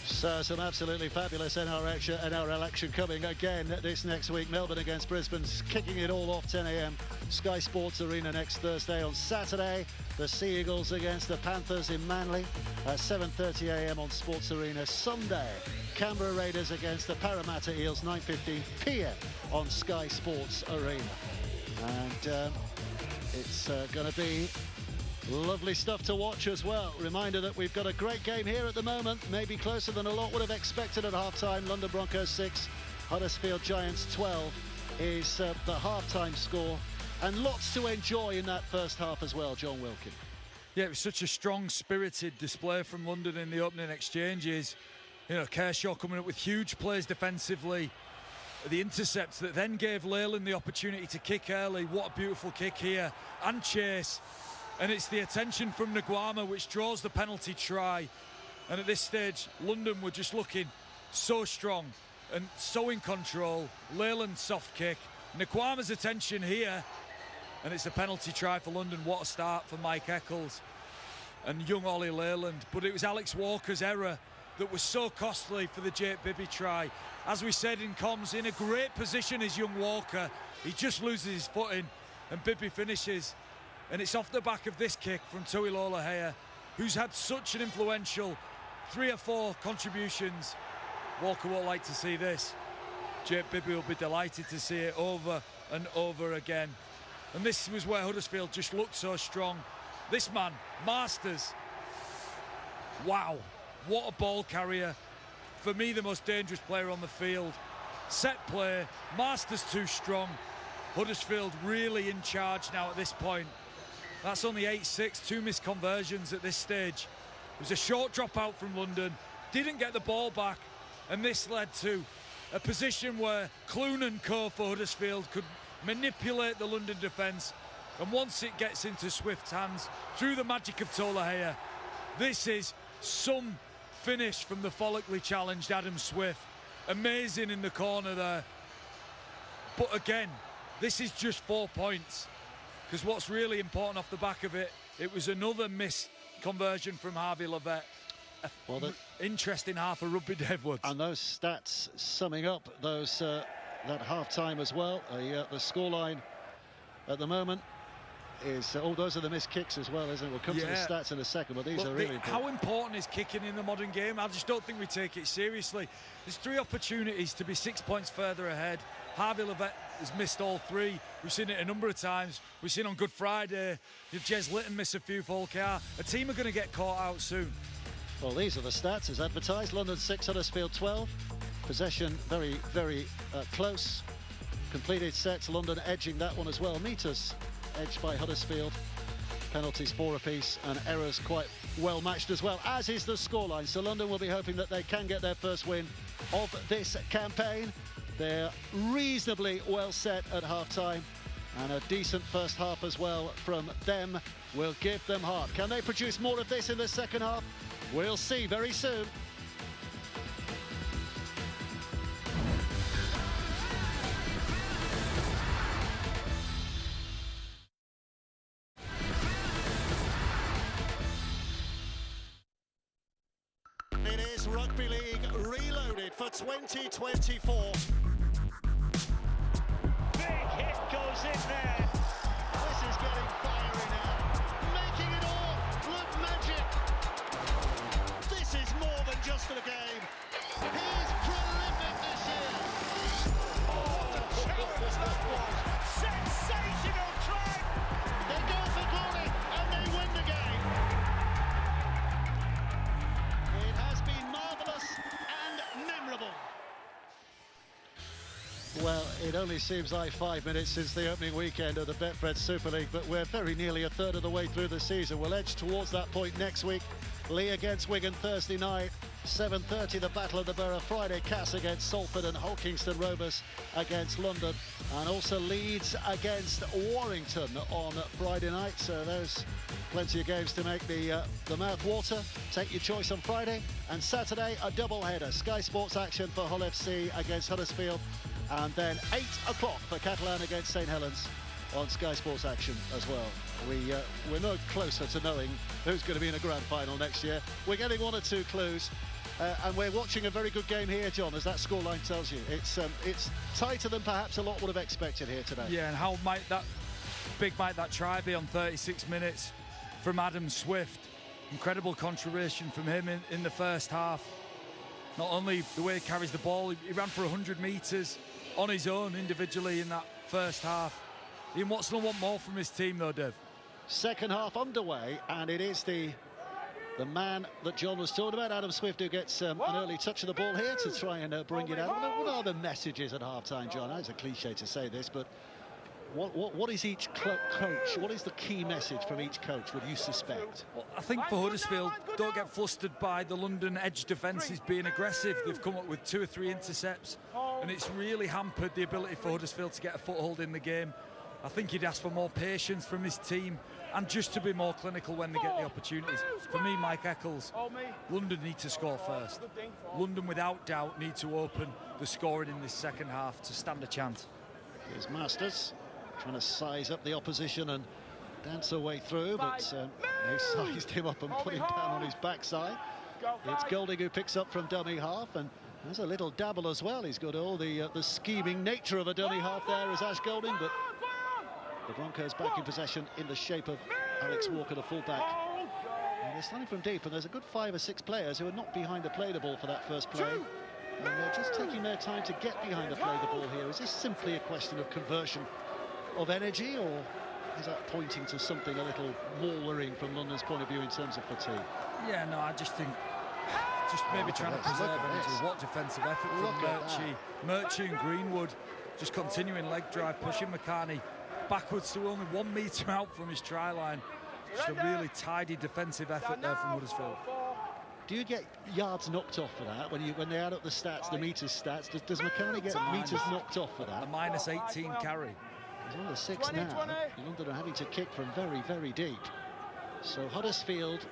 So some absolutely fabulous NRL action coming again this next week. Melbourne against Brisbane, kicking it all off 10 a.m. Sky Sports Arena next Thursday. On Saturday, the Sea Eagles against the Panthers in Manly at 7:30 a.m. on Sports Arena. Sunday, Canberra Raiders against the Parramatta Eels, 9:15 p.m. on Sky Sports Arena. And it's going to be lovely stuff to watch as well. Reminder that we've got a great game here at the moment, maybe closer than a lot would have expected at half-time. London Broncos 6, Huddersfield Giants 12 is the half-time score. And lots to enjoy in that first half as well, John Wilkin. Yeah, it was such a strong-spirited display from London in the opening exchanges. You know, Kershaw coming up with huge plays defensively. The intercepts that then gave Leyland the opportunity to kick early. What a beautiful kick here. And chase. And it's the attention from Nagama which draws the penalty try. And at this stage, London were just looking so strong and so in control. Leyland soft kick. Nagama's attention here. And it's a penalty try for London. What a start for Mike Eccles and young Ollie Leyland. But it was Alex Walker's error that was so costly for the Jake Bibby try. As we said in comms, in a great position is young Walker. He just loses his footing and Bibby finishes. And it's off the back of this kick from Tuilola Hea, who's had such an influential 3 or 4 contributions. Walker won't like to see this. Jake Bibby will be delighted to see it over and over again. And this was where Huddersfield just looked so strong. This man, Masters, wow, what a ball carrier. For me, the most dangerous player on the field. Set play, Masters too strong. Huddersfield really in charge now at this point. That's only 8-6, 2 missed conversions at this stage. It was a short dropout from London, didn't get the ball back, and this led to a position where Clune and co for Huddersfield could manipulate the London defence, and once it gets into Swift's hands, through the magic of Tolahea, this is some finish from the follically challenged Adam Swift. Amazing in the corner there. But again, this is just 4 points, because what's really important off the back of it, it was another missed conversion from Harvey Levette. Well, interesting half of rugby, Dave Woods. And those stats summing up those that half-time as well. The scoreline at the moment is those are the missed kicks as well, isn't it? We'll come to the stats in a second, but these are really important. How important is kicking in the modern game? I just don't think we take it seriously. There's 3 opportunities to be 6 points further ahead. Harvey Levette has missed all 3. We've seen it a number of times. We've seen on Good Friday, Jez Litton miss a few for KR. A team are going to get caught out soon. Well, these are the stats as advertised. London 6, Huddersfield 12. Possession very, very close. Completed sets, London edging that one as well. Meters edged by Huddersfield. Penalties 4 apiece, and errors quite well matched as well, as is the scoreline. So London will be hoping that they can get their first win of this campaign. They're reasonably well set at half-time, and a decent first half as well from them will give them heart. Can they produce more of this in the second half? We'll see very soon. It is Rugby League Reloaded for 2024. Big hit goes in there. This is getting fiery now, making it all look magic. This is more than just a game. He's prolific this year. Oh, what a challenge that was. Sensational try. They go for glory and they win the game. It has been marvellous and memorable. Well, it only seems like 5 minutes since the opening weekend of the Betfred Super League, but we're very nearly a third of the way through the season. We'll edge towards that point next week. Lee against Wigan Thursday night, 7:30 the Battle of the Borough. Friday, Cass against Salford, and Hulkingston Rovers against London, and also Leeds against Warrington on Friday night. So there's plenty of games to make the mouth water. Take your choice on Friday, and Saturday a double header. Sky Sports action for Hull FC against Huddersfield, and then 8 o'clock for Catalan against St Helens on Sky Sports action as well. We're no closer to knowing who's going to be in a grand final next year. We're getting 1 or 2 clues, and we're watching a very good game here, John, as that scoreline tells you. It's tighter than perhaps a lot would have expected here today. Yeah, and how big might that try be on 36 minutes from Adam Swift? Incredible contribution from him in the first half. Not only the way he carries the ball, he ran for 100 metres on his own individually in that first half. Ian Watson will want more from his team though, Dev. Second half underway, and it is the man that John was talking about, Adam Swift, who gets an early touch of the ball here to try and bring it out. What are the messages at half-time, John? It's a cliche to say this, but what is each coach, what is the key message from each coach, would you suspect? Well, I think for Huddersfield, don't get flustered by the London edge defences being aggressive. They've come up with 2 or 3 intercepts, and it's really hampered the ability for Huddersfield to get a foothold in the game. I think he'd ask for more patience from his team, and just to be more clinical when they get the opportunities. For me, Mike Eccles, London need to score first. London, without doubt, need to open the scoring in this second half to stand a chance. Here's Masters trying to size up the opposition and dance her way through, but they sized him up and put him down on his backside. It's Golding who picks up from dummy half, and there's a little dabble as well. He's got all the scheming nature of a dummy half there as Ash Golding, but the Broncos back in possession in the shape of Alex Walker, the fullback. And they're starting from deep, and there's a good 5 or 6 players who are not behind the play the ball for that first play. And they're just taking their time to get behind the play the ball here. Is this simply a question of conversion of energy, or is that pointing to something a little more worrying from London's point of view in terms of fatigue? Yeah, no, I just think maybe trying to preserve energy. What defensive effort from Murchie and Greenwood, just continuing leg drive, pushing McCartney backwards to only 1 metre out from his try line. Just a really tidy defensive effort there from Huddersfield. Do you get yards knocked off for that when they add up the stats, the meters stats? Does McCarney get meters knocked off for that? A minus 18 carry. He's on the 6 now. London are having to kick from very, very deep. So Huddersfield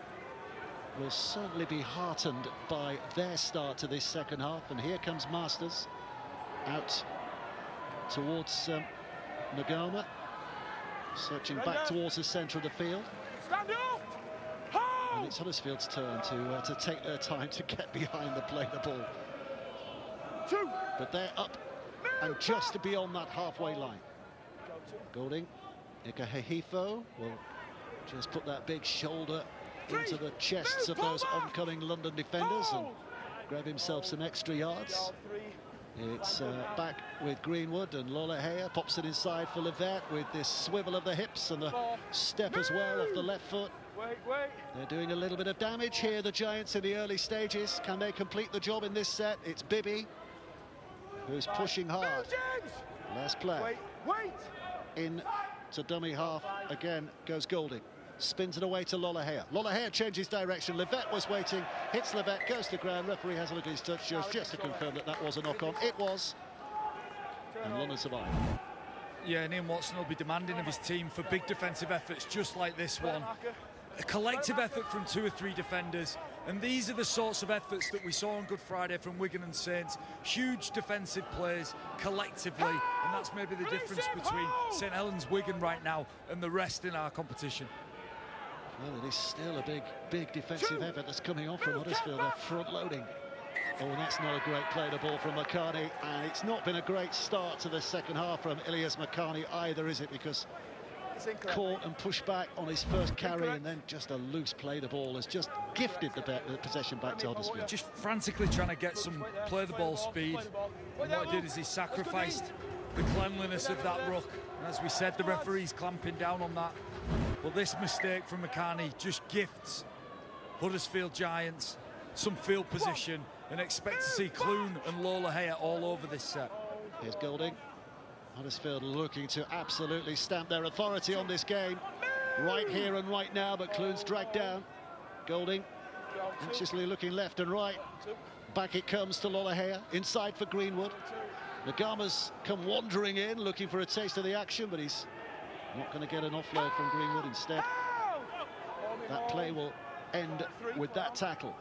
will certainly be heartened by their start to this second half. And here comes Masters out towards Nagama, searching back towards the centre of the field. Stand up! And it's Huddersfield's turn to take their time to get behind the play the ball. But they're up and just beyond that halfway line. Golding, Ikahehifo will just put that big shoulder into the chests of those oncoming London defenders and grab himself some extra yards. It's back with Greenwood, and Lolohea pops it inside for Levert with this swivel of the hips and the step as well off the left foot. They're doing a little bit of damage here, the Giants, in the early stages. Can they complete the job in this set? It's Bibby who's pushing hard. Last play. In to dummy half again goes Golding. Spins it away to Lolohea. Lolohea changes direction. Levert was waiting. Hits Levert, goes to ground. Referee has a look at his touch just to confirm that that was a knock-on. It was. And London survived. Yeah, and Ian Watson will be demanding of his team for big defensive efforts just like this one. A collective effort from 2 or 3 defenders, and these are the sorts of efforts that we saw on Good Friday from Wigan and Saints. Huge defensive plays collectively, and that's maybe the difference between St Helens, Wigan right now and the rest in our competition. Well, it is still a big defensive effort that's coming on from Huddersfield. They're front-loading. Oh, that's not a great play the ball from McCartney, and it's not been a great start to the second half from Ilias McCartney either, is it? Because caught and pushed back on his first carry, and then just a loose play the ball has just gifted the possession back to Huddersfield. Just frantically trying to get some play the ball speed, and what he did is he sacrificed the cleanliness of that ruck, and as we said, the referee's clamping down on that. Well, this mistake from McCartney just gifts Huddersfield Giants some field position, and expect to see Clune and Lolohea all over this set. Here's Golding. Huddersfield looking to absolutely stamp their authority on this game right here and right now, but Clune's dragged down. Golding anxiously looking left and right. Back it comes to Lolohea, inside for Greenwood. Nagama's come wandering in, looking for a taste of the action, but he's not going to get an offload from Greenwood. Instead, that play will end with that tackle.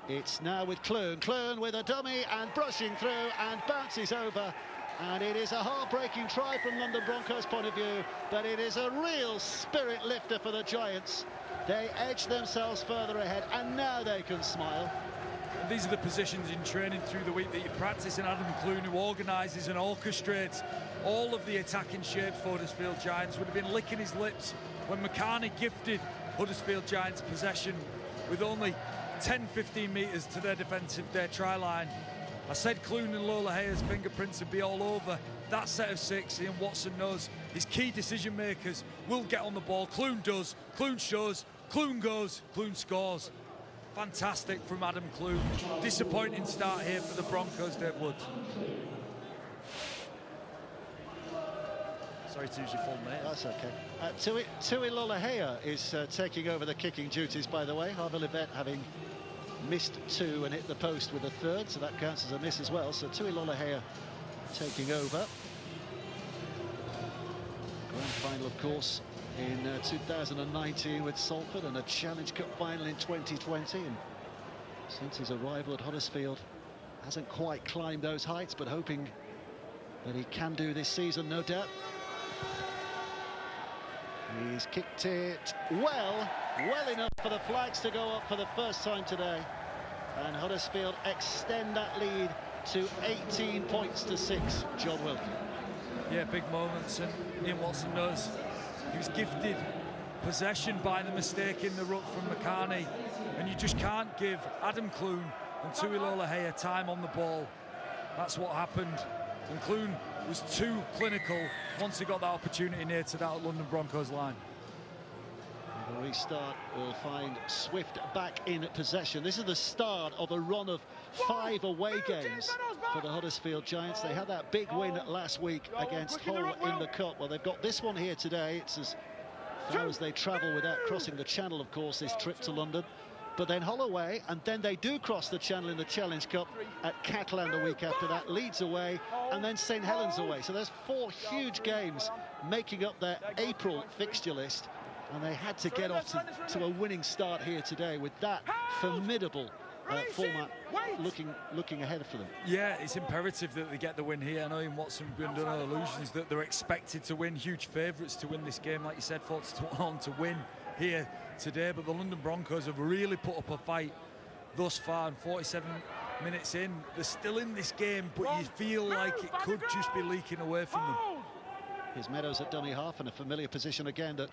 It's now with Clune. Clune with a dummy and brushing through and bounces over. And it is a heartbreaking try from London Broncos' point of view, but it is a real spirit lifter for the Giants. They edge themselves further ahead, and now they can smile. And these are the positions in training through the week that you practice, and Adam Clune, who organises and orchestrates all of the attacking shapes for Huddersfield Giants, would have been licking his lips when McCartney gifted Huddersfield Giants possession with only 10-15 metres to their try line. I said Clune and Lolohea's fingerprints would be all over that set of 6. Ian Watson knows his key decision makers will get on the ball. Clune does, Clune shows, Clune goes, Clune scores. Fantastic from Adam Clune. Disappointing start here for the Broncos, Dave Woods. Sorry to use your full name. That's okay. Tui Lolohea is taking over the kicking duties, by the way. Harvey Levert having missed 2 and hit the post with a 3rd, so that counts as a miss as well. So Tui Lolohea taking over. Grand final, of course, in 2019 with Salford, and a Challenge Cup final in 2020. And since his arrival at Huddersfield, hasn't quite climbed those heights, but hoping that he can do this season, no doubt. He's kicked it well enough for the flags to go up for the first time today, and Huddersfield extend that lead to 18 points to 6. John Wilkie. Yeah, big moments, and Ian Watson knows he was gifted possession by the mistake in the ruck from McCartney, and you just can't give Adam Clune and Tui Lolohea time on the ball. That's what happened, and Clune was too clinical once he got that opportunity near to that London Broncos line. The restart will find Swift back in possession. This is the start of a run of 5 away games for the Huddersfield Giants. They had that big win last week against Hull in the Cup. Well, they've got this one here today. It's as far as they travel without crossing the channel, of course, this trip to London. But then Hull away, and then they do cross the channel in the Challenge Cup at Catalan the week after that, Leeds away, and then St Helens away. So there's 4 huge games making up their April fixture list, and they had to get off to a winning start here today with that formidable format looking ahead for them. Yeah, it's imperative that they get the win here. I know in Watson we've been under no illusions that they're expected to win, huge favourites to win this game, like you said, 40-1 to win here today, but the London Broncos have really put up a fight thus far, and 47 minutes in, they're still in this game, but you feel like it could just be leaking away from them. Here's Meadows at dummy half, in a familiar position again that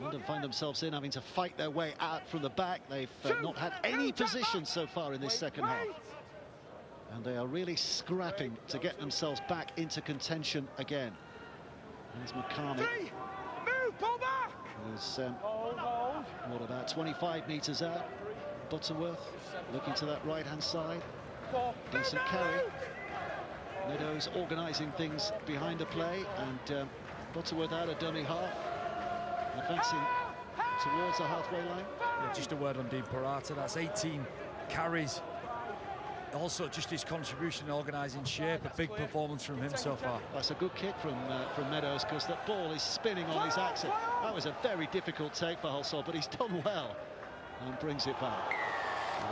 London find themselves in, having to fight their way out from the back. They've not had any position so far in this second half, and they are really scrapping to get themselves back into contention again. There's McCartney. Pull back! There's what, about 25 metres out. Butterworth looking to that right-hand side. Decent carry. Meadows organising things behind the play, and Butterworth out of dummy half, advancing towards the halfway line. Yeah, just a word on Dean Parata, that's 18 carries. Also, just his contribution in organising shape, a big performance from him so far. That's a good kick from Meadows, because that ball is spinning on his axis. That was a very difficult take for Hull, but he's done well and brings it back.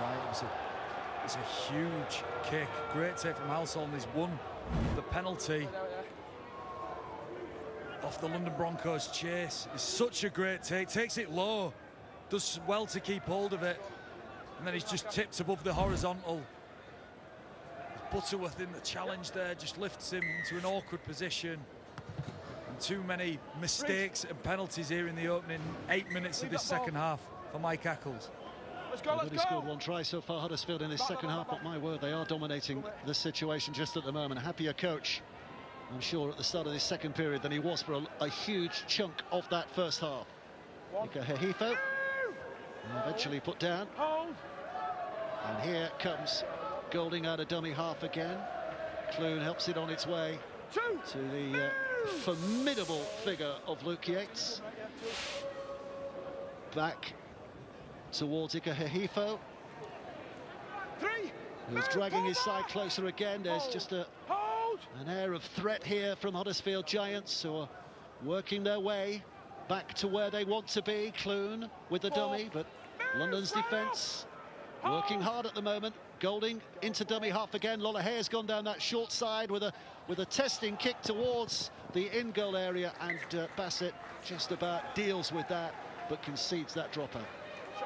Right, it's a huge kick. Great take from Halsall. He's won the penalty off the London Broncos chase. It's such a great take. Takes it low, does well to keep hold of it, and then he's just tipped above the horizontal. Butterworth in the challenge there, just lifts him into an awkward position. And too many mistakes and penalties here in the opening 8 minutes of this second half for Mike Eccles. They've only scored 1 try so far, Huddersfield, in this second half, but my word, they are dominating the situation just at the moment. Happier coach, I'm sure, at the start of this second period than he was for a huge chunk of that first half. Ika Hehifo, eventually put down. And here comes Golding out of dummy half again. Clune helps it on its way to the formidable figure of Luke Yates. Back towards Ika Hehifo, who's dragging his side closer again. There's just an air of threat here from Huddersfield Giants, who are working their way back to where they want to be. Clune with the dummy, but London's defence working hard at the moment. Golding into dummy half again. Lollahare's gone down that short side with a testing kick towards the in-goal area, and Bassett just about deals with that, but concedes that dropout.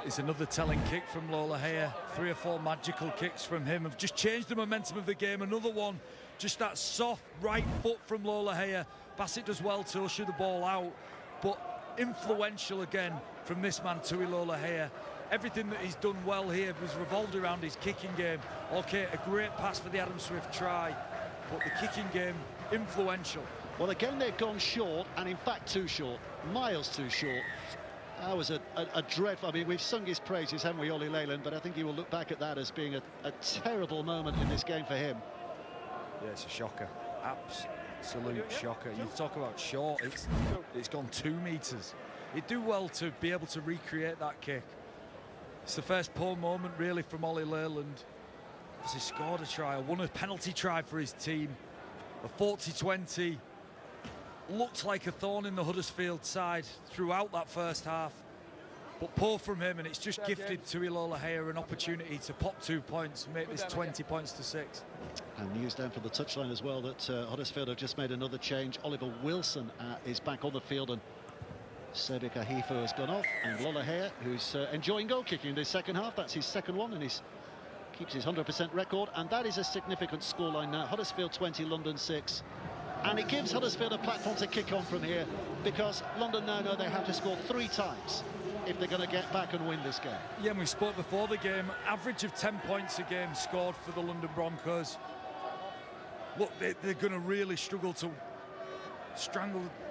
It's another telling kick from Lollahare. 3 or 4 magical kicks from him have just changed the momentum of the game. Another one, just that soft right foot from Lollahare. Bassett does well to usher the ball out, but influential again from this man, Tui Lollahare. Everything that he's done well here was revolved around his kicking game. Okay, a great pass for the Adam Swift try, but the kicking game, influential. Well, again, they've gone short, and in fact too short, miles too short. That was a dreadful... I mean, we've sung his praises, haven't we, Ollie Leyland, but I think he will look back at that as being a terrible moment in this game for him. Yeah, it's a shocker. Absolute shocker. You talk about short, it's gone 2 metres. He'd do well to be able to recreate that kick. It's the first poor moment, really, from Ollie Leyland. He scored a try, won a penalty try for his team. A 40-20. Looked like a thorn in the Huddersfield side throughout that first half. But poor from him, and it's just gifted Tui Lollahare an opportunity to pop 2 points and make this 20 points to 6. And news down from the touchline as well that Huddersfield have just made another change. Oliver Wilson is back on the field, and Sebik Ahifo has gone off, and Lollahare, who's enjoying goal kicking in this second half. That's his second one, and he keeps his 100% record, and that is a significant scoreline now. Huddersfield 20, London 6, and it gives Huddersfield a platform to kick on from here, because London now know they have to score 3 times if they're going to get back and win this game. Yeah, and we spoke before the game, average of 10 points a game scored for the London Broncos. Look, they're going to really struggle to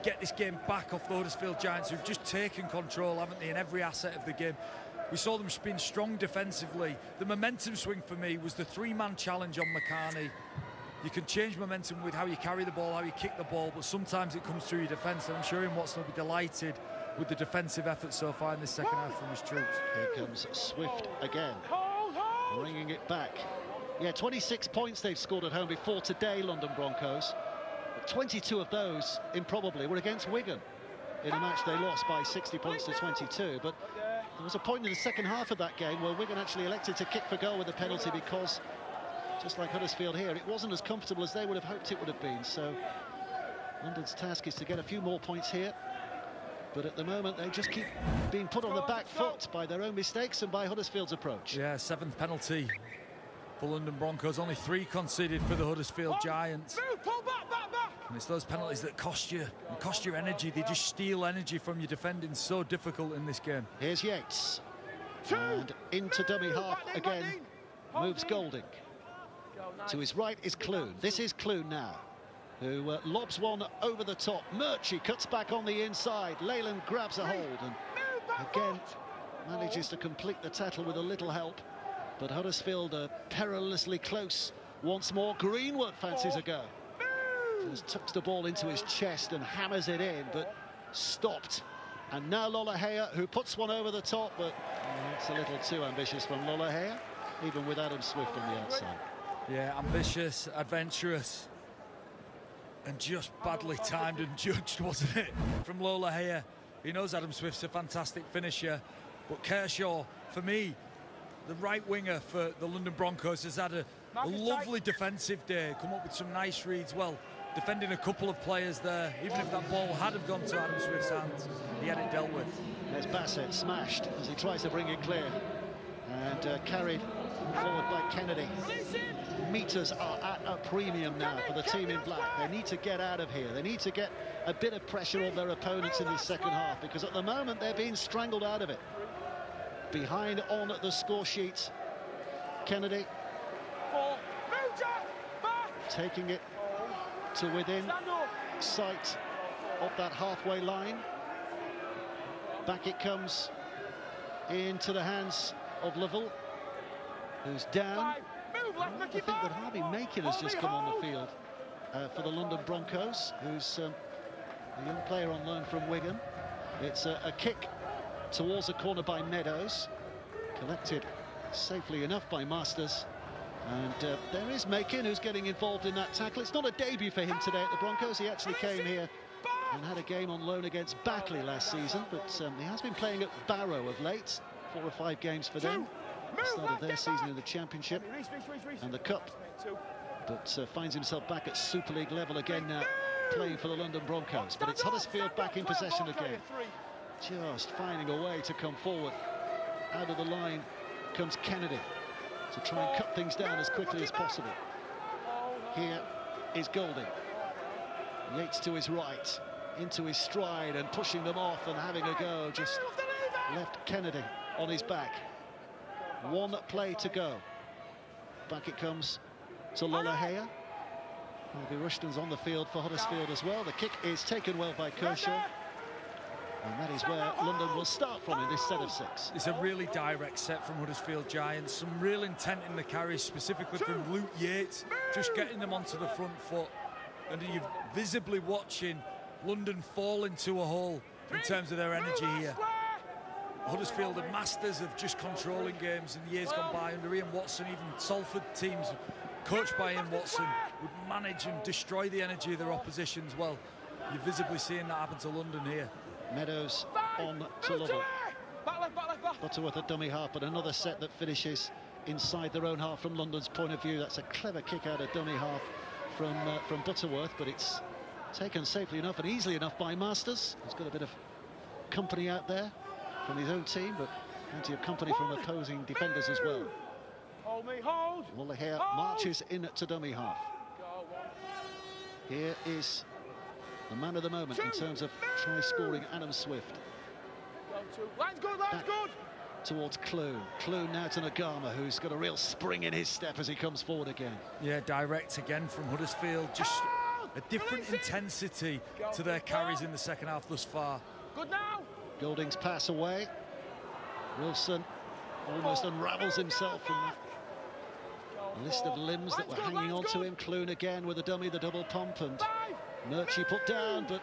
get this game back off the Huddersfield Giants, who've just taken control, haven't they, in every asset of the game. We saw them being strong defensively. The momentum swing for me was the 3-man challenge on McCartney. You can change momentum with how you carry the ball, how you kick the ball, but sometimes it comes through your defence, and I'm sure Ian Watson will be delighted with the defensive effort so far in this second half from his troops. Here comes Swift again, bringing it back. Yeah, 26 points they've scored at home before today, London Broncos. But 22 of those, improbably, were against Wigan in a match they lost by 60 points to 22. But there was a point in the second half of that game where Wigan actually elected to kick for goal with the penalty because, just like Huddersfield here, it wasn't as comfortable as they would have hoped it would have been. So London's task is to get a few more points here. But at the moment, they just keep being put on the back foot by their own mistakes and by Huddersfield's approach. Yeah, 7th penalty for London Broncos, only 3 conceded for the Huddersfield Giants. And it's those penalties that cost you, and cost your energy. They just steal energy from your defending. So difficult in this game. Here's Yates. And into dummy half again moves Golding. To his right is Clune. This is Clune now, who lobs one over the top. Murchie cuts back on the inside. Leyland grabs a hold and again manages to complete the tackle with a little help. But Huddersfield are perilously close once more. Greenwood fancies a go. Just tucks the ball into his chest and hammers it in, but stopped. And now Lolohea, who puts one over the top, but it's a little too ambitious from Lolohea, even with Adam Swift on the outside. Yeah, ambitious, adventurous, and just badly timed and judged, wasn't it, from Lolohea. He knows Adam Swift's a fantastic finisher, but Kershaw, for me, the right winger for the London Broncos, has had a lovely defensive day, come up with some nice reads, well, defending a couple of players there. Even if that ball had have gone to Adam Swift's hands, he had it dealt with. There's Bassett smashed as he tries to bring it clear, and carried forward by Kennedy. Meters are at a premium now for the team in black. They need to get out of here. They need to get a bit of pressure on their opponents in this second half, because at the moment they're being strangled out of it. Behind on the score sheet, Kennedy taking it to within sight of that halfway line. Back it comes into the hands of Lovell, who's down. I think that Harvey Macon has just come on the field for the London Broncos, who's a young player on loan from Wigan. It's a kick towards the corner by Meadows, collected safely enough by Masters. And there is Macon, who's getting involved in that tackle. It's not a debut for him today at the Broncos. He actually came here and had a game on loan against Backley last season, but he has been playing at Barrow of late. 4 or 5 games for them. Started their season in the Championship and the Cup, but finds himself back at Super League level again now, playing for the London Broncos. But it's Huddersfield back in possession again, just finding a way to come forward. Out of the line comes Kennedy to try and cut things down as quickly as possible. Here is Golding. Yates to his right, into his stride and pushing them off and having a go. Just left Kennedy on his back. 1 play to go. Back it comes to Lolohea. Harvey Rushton's on the field for Huddersfield as well. The kick is taken well by Kershaw. And that is where London will start from in this set of 6. It's a really direct set from Huddersfield Giants. Some real intent in the carries, specifically from Luke Yates, just getting them onto the front foot. And you're visibly watching London fall into a hole in terms of their energy here. Huddersfield are masters of just controlling games in the years gone by under Ian Watson. Even Salford teams coached by Ian Watson would manage and destroy the energy of their oppositions. Well, you're visibly seeing that happen to London here. Meadows on to Lovell. Butterworth at dummy half, but another set that finishes inside their own half from London's point of view. That's a clever kick out of dummy half from Butterworth, but it's taken safely enough and easily enough by Masters. He's got a bit of company out there from his own team, but plenty of company from opposing defenders as well. Lolohea marches in to dummy half. Here is the man of the moment in terms of try-scoring Adam Swift. Back towards Clune. Clune now to Nagama, who's got a real spring in his step as he comes forward again. Yeah, direct again from Huddersfield. Just a different intensity to their carries in the second half thus far. Good now. Golding's pass away. Wilson almost unravels himself from that list of limbs that were hanging on to him. Clune again with a dummy, the double pump, and Murchie put down, but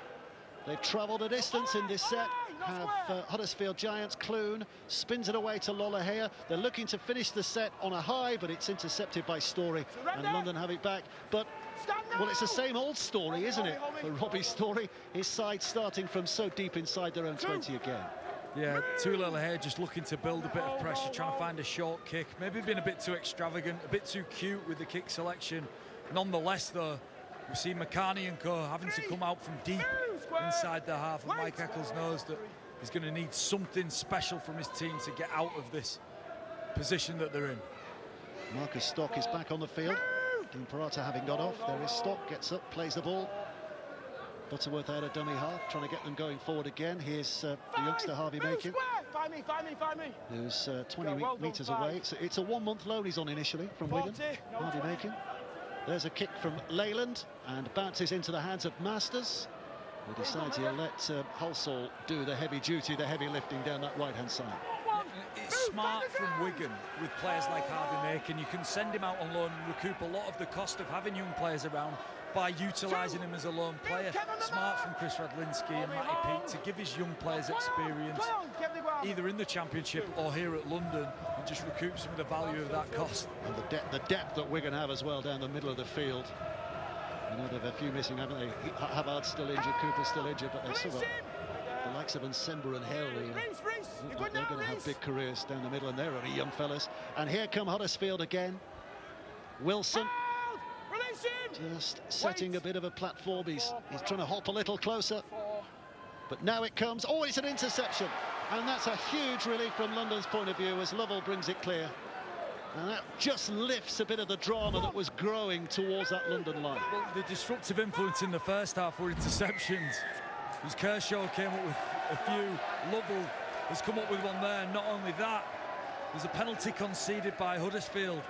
They've travelled a distance in this set. Have Huddersfield Giants. Clune spins it away to Lolohea. They're looking to finish the set on a high, but it's intercepted by Story, and London have it back. But well, it's the same old story, isn't it, for Robbie Story? His side starting from so deep inside their own 20 again. Yeah, Lolohea just looking to build a bit of pressure, trying to find a short kick. Maybe being a bit too extravagant, a bit too cute with the kick selection. Nonetheless, though, we've seen McCartney and co having to come out from deep inside their half, and Mike Eccles knows that he's going to need something special from his team to get out of this position that they're in. Marcus Stock is back on the field. Dean Parata having got off. There is Stock, gets up, plays the ball. Butterworth out of dummy half, trying to get them going forward again. Here's the youngster Harvey Macon, who's 20 metres away. It's a 1 month loan he's on initially from Wigan, Harvey Macon. There's a kick from Leyland and bounces into the hands of Masters, who decides he'll let Hulsall do the heavy duty, the heavy lifting down that right-hand side. It's smart from Wigan with players like Harvey Macon. You can send him out on loan and recoup a lot of the cost of having young players around by utilising him as a lone player. Smart from Chris Radlinski and Matty Peake to give his young players experience, either in the Championship or here at London, and just recoup some of the value of that cost. And the depth that Wigan have as well down the middle of the field. I know they've a few missing, haven't they? Havard's still injured, Cooper's still injured, but they've still got the likes of Nsemba and Hale. Look like they're going to have big careers down the middle, and they're only young fellas. And here come Huddersfield again. Wilson just setting a bit of a platform. He's trying to hop a little closer, but now it comes. Oh, it's an interception, and that's a huge relief from London's point of view as Lovell brings it clear. And that just lifts a bit of the drama that was growing towards that London line. Well, the disruptive influence in the first half were interceptions. As Kershaw came up with a few, Lovell has come up with one there. Not only that, there's a penalty conceded by Huddersfield.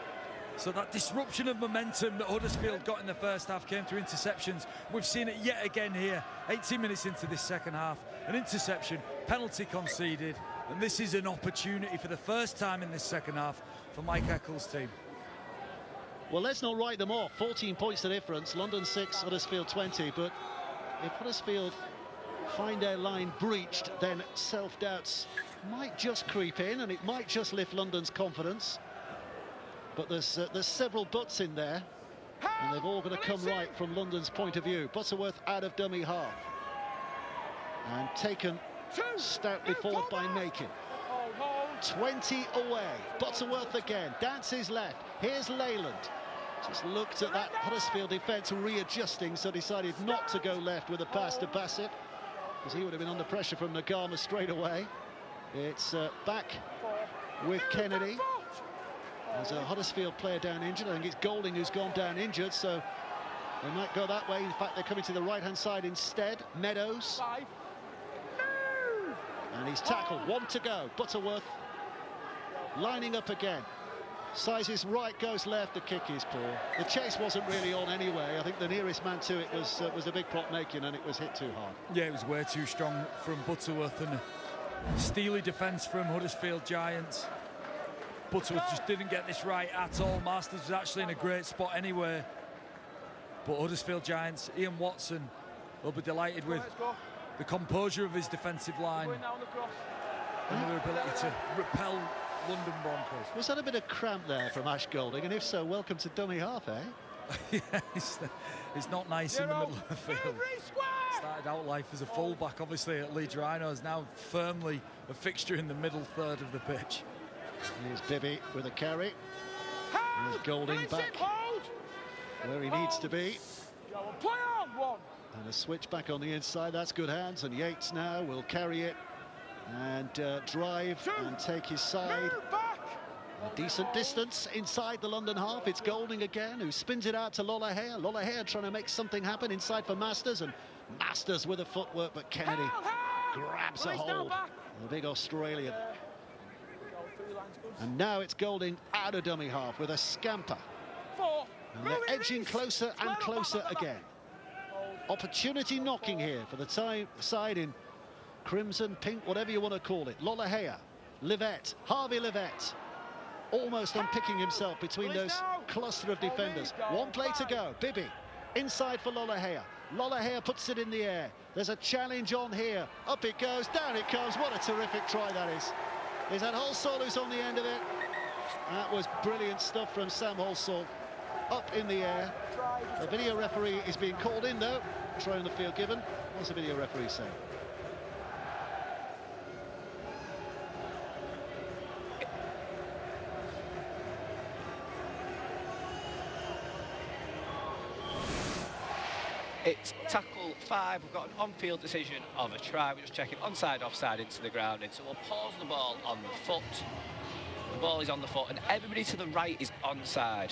So that disruption of momentum that Huddersfield got in the first half came through interceptions. We've seen it yet again here, 18 minutes into this second half. An interception, penalty conceded, and this is an opportunity for the first time in this second half for Mike Eccles' team. Well, let's not write them off. 14 points the difference. London 6, Huddersfield 20. But if Huddersfield find their line breached, then self-doubts might just creep in, and it might just lift London's confidence. But there's several buts in there, and they've all got to come right from London's point of view. Butterworth out of dummy half, and taken stoutly forward by Macon. 20 away. Butterworth again, dances left. Here's Leyland. Just looked at that Huddersfield defence readjusting, so decided not to go left with a pass to Bassett, because he would have been under pressure from Nagama straight away. It's back with Kennedy. There's a Huddersfield player down injured. I think it's Golding who's gone down injured, so they might go that way. In fact, they're coming to the right-hand side instead. Meadows. And he's tackled. 1 to go. Butterworth lining up again. Sizes right, goes left. The kick is poor. The chase wasn't really on anyway. I think the nearest man to it was the big prop Macon, and it was hit too hard. Yeah, it was way too strong from Butterworth, and a steely defence from Huddersfield Giants. Butterworth just didn't get this right at all. Masters was actually in a great spot anyway. But Huddersfield Giants, Ian Watson will be delighted with the composure of his defensive line and their ability to repel London Broncos. Was that a bit of cramp there from Ash Golding? And if so, welcome to dummy half, eh? Yeah, it's not nice in the middle of the field. Started out life as a fullback, obviously, at Leeds Rhinos, now firmly a fixture in the middle third of the pitch. Here's Bibby with a carry. Here's Golding back where he needs to be. And a switch back on the inside. That's good hands. And Yates now will carry it and drive and take his side. A decent distance inside the London half. It's Golding again, who spins it out to Lolohea. Lolohea trying to make something happen inside for Masters, and Masters with the footwork, but Kennedy grabs a hold. The big Australian. And now it's Golding out of dummy half with a scamper. And they're edging closer and closer again. Opportunity knocking here for the side in crimson, pink, whatever you want to call it. Lolohea, Livette, Harvey Livette, almost unpicking himself between those cluster of defenders. 1 play to go. Bibby inside for Lolohea. Lollahare puts it in the air. There's a challenge on here. Up it goes, down it comes. What a terrific try that is. Is that Holsall who's on the end of it? That was brilliant stuff from Sam Holsall. Up in the air. The video referee is being called in though. Try on the field given. What's the video referee saying? It's tackle 5. We've got an on-field decision of a try. We're just checking onside, offside, into the ground. So we'll pause the ball on the foot. The ball is on the foot, and everybody to the right is onside.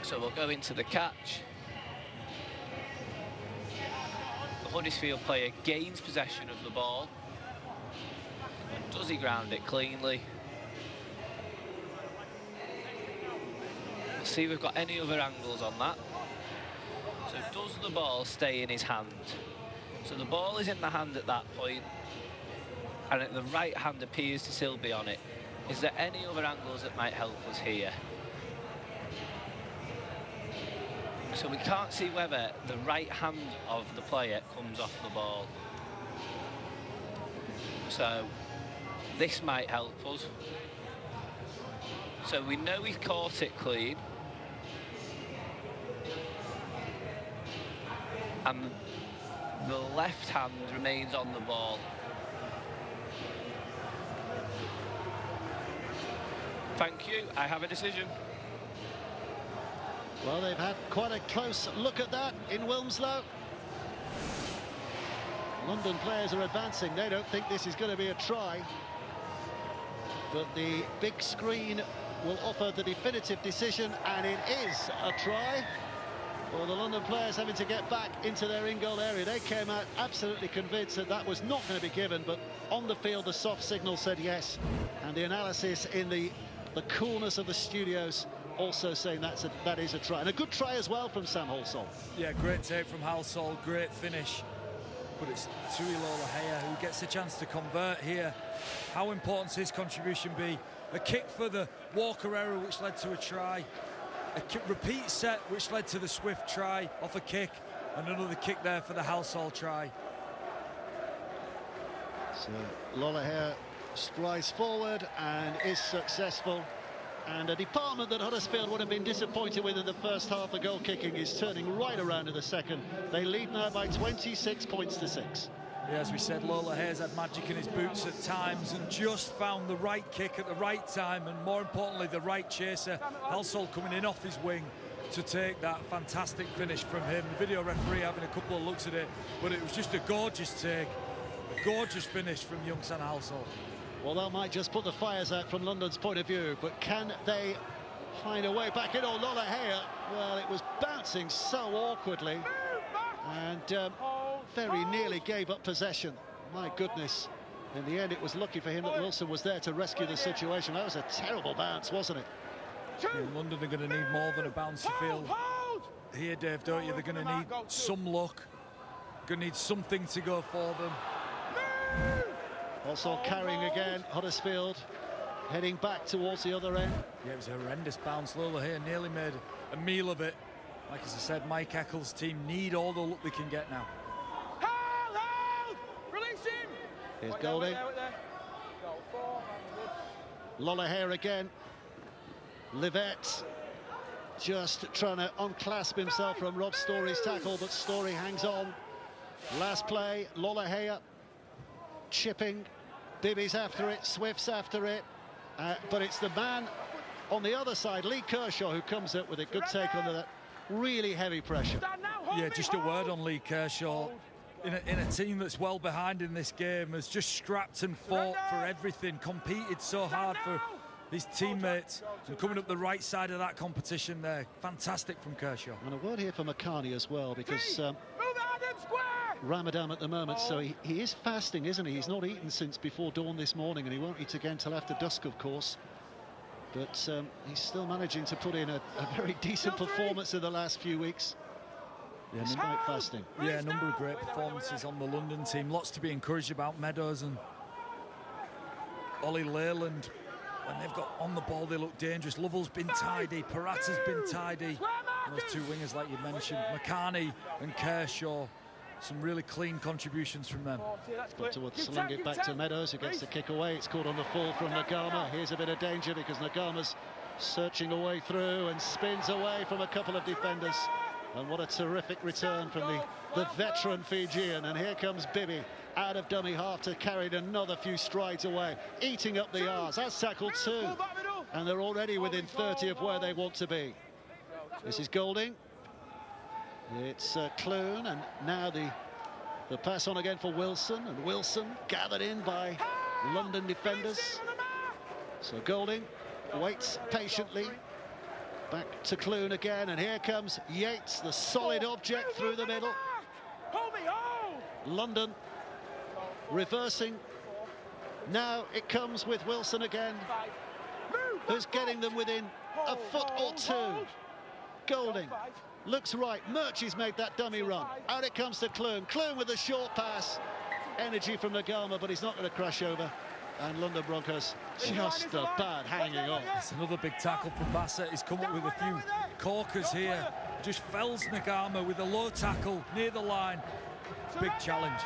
So we'll go into the catch. The Huddersfield player gains possession of the ball. And does he ground it cleanly? We'll see if we've got any other angles on that. So does the ball stay in his hand? So the ball is in the hand at that point, and the right hand appears to still be on it. Is there any other angles that might help us here? So we can't see whether the right hand of the player comes off the ball. So this might help us. So we know he's caught it clean. And the left hand remains on the ball. Thank you, I have a decision. Well, they've had quite a close look at that in Wilmslow. London players are advancing. They don't think this is going to be a try. But the big screen will offer the definitive decision, and it is a try. Well, the London players having to get back into their in-goal area. They came out absolutely convinced that that was not going to be given, but on the field the soft signal said yes. And the analysis in the coolness of the studios also saying that is a try. And a good try as well from Sam Holsall. Yeah, great take from Holsall, great finish. But it's Tui Lollahare who gets a chance to convert here. How important his contribution be? A kick for the Walker error, which led to a try. A repeat set, which led to the Swift try off a kick. And another kick there for the Holsall try. So Lollahare strides forward and is successful. And a department that Huddersfield would have been disappointed with in the first half, the goal kicking, is turning right around in the second. They lead now by 26 points to 6. Yeah, as we said, Lollahare's had magic in his boots at times and just found the right kick at the right time, and more importantly, the right chaser. Holsall coming in off his wing to take that fantastic finish from him. The video referee having a couple of looks at it, but it was just a gorgeous take, a gorgeous finish from young Sam Holsall. Well, that might just put the fires out from London's point of view, but can they find a way back in? Oh, Lollahare, well, it was bouncing so awkwardly and very nearly gave up possession. My goodness. In the end, it was lucky for him that Wilson was there to rescue the situation. That was a terrible bounce, wasn't it? Yeah, London are going to need more than a bouncy field here, Dave, don't you? They're going to need some luck. Going to need something to go for them. Also carrying again, Huddersfield heading back towards the other end. Yeah, it was a horrendous bounce. Lollahare nearly made a meal of it. Like as I said, Mike Eccles' team need all the luck they can get now. Hold! Release him! Here's Golding. Lollahare again. Livette just trying to unclasp himself from Rob Story's tackle, but Story hangs on. Last play, Lollahare chipping. Bibby's after it, Swift's after it, but it's the man on the other side, Lee Kershaw, who comes up with a good take under that really heavy pressure. Yeah, just a word on Lee Kershaw. In a team that's well behind in this game, has just scrapped and fought for everything, competed so hard for his teammates, and coming up the right side of that competition there. Fantastic from Kershaw. And a word here for McCartney as well, because Ramadan at the moment, so he is fasting, isn't he? He's not eaten since before dawn this morning, and he won't eat again till after dusk, of course. But he's still managing to put in a very decent performance in the last few weeks, despite fasting. Yeah, a number of great performances on the London team. Lots to be encouraged about. Meadows and Ollie Leyland, when they've got on the ball, they look dangerous. Lovell's been tidy, Parata's been tidy. those two wingers like you mentioned, McCarney and Kershaw, some really clean contributions from them. But to sling it back to Meadows, who gets the kick away. It's caught on the full from Nagama. Here's a bit of danger because Nagama's searching a way through and spins away from a couple of defenders. And what a terrific return from the veteran Fijian. And here comes Bibby out of dummy half to carry another few strides away, eating up the R's. That's tackled 2. And they're already within 30 of where they want to be. This is Golding. It's Clune, and now the pass on again for Wilson. And Wilson gathered in by London defenders. So Golding waits patiently. Back to Clune again, and here comes Yates, the solid object through the middle. London reversing. Now it comes with Wilson again, who's getting them within a foot or two. Golding looks right. Murchie's made that dummy run. Out it comes to Clune. Clune with a short pass. Energy from Nagama, but he's not going to crash over. And London Broncos just a bad hanging on. It's another big tackle from Bassett. He's come up with a few corkers here. Just fells Nagama with a low tackle near the line. Big challenge.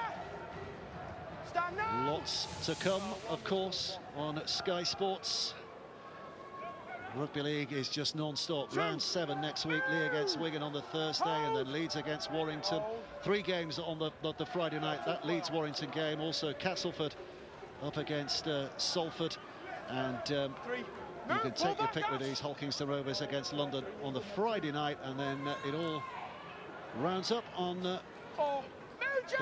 Lots to come, of course, on Sky Sports. Rugby League is just non-stop. Round 7 next week. Lee against Wigan on the Thursday, and then Leeds against Warrington. 3 games on the Friday night. That Leeds-Warrington game. Also Castleford up against Salford, and you can take your pick with these. Hulkingston Rovers against London on the Friday night, and then it all rounds up on the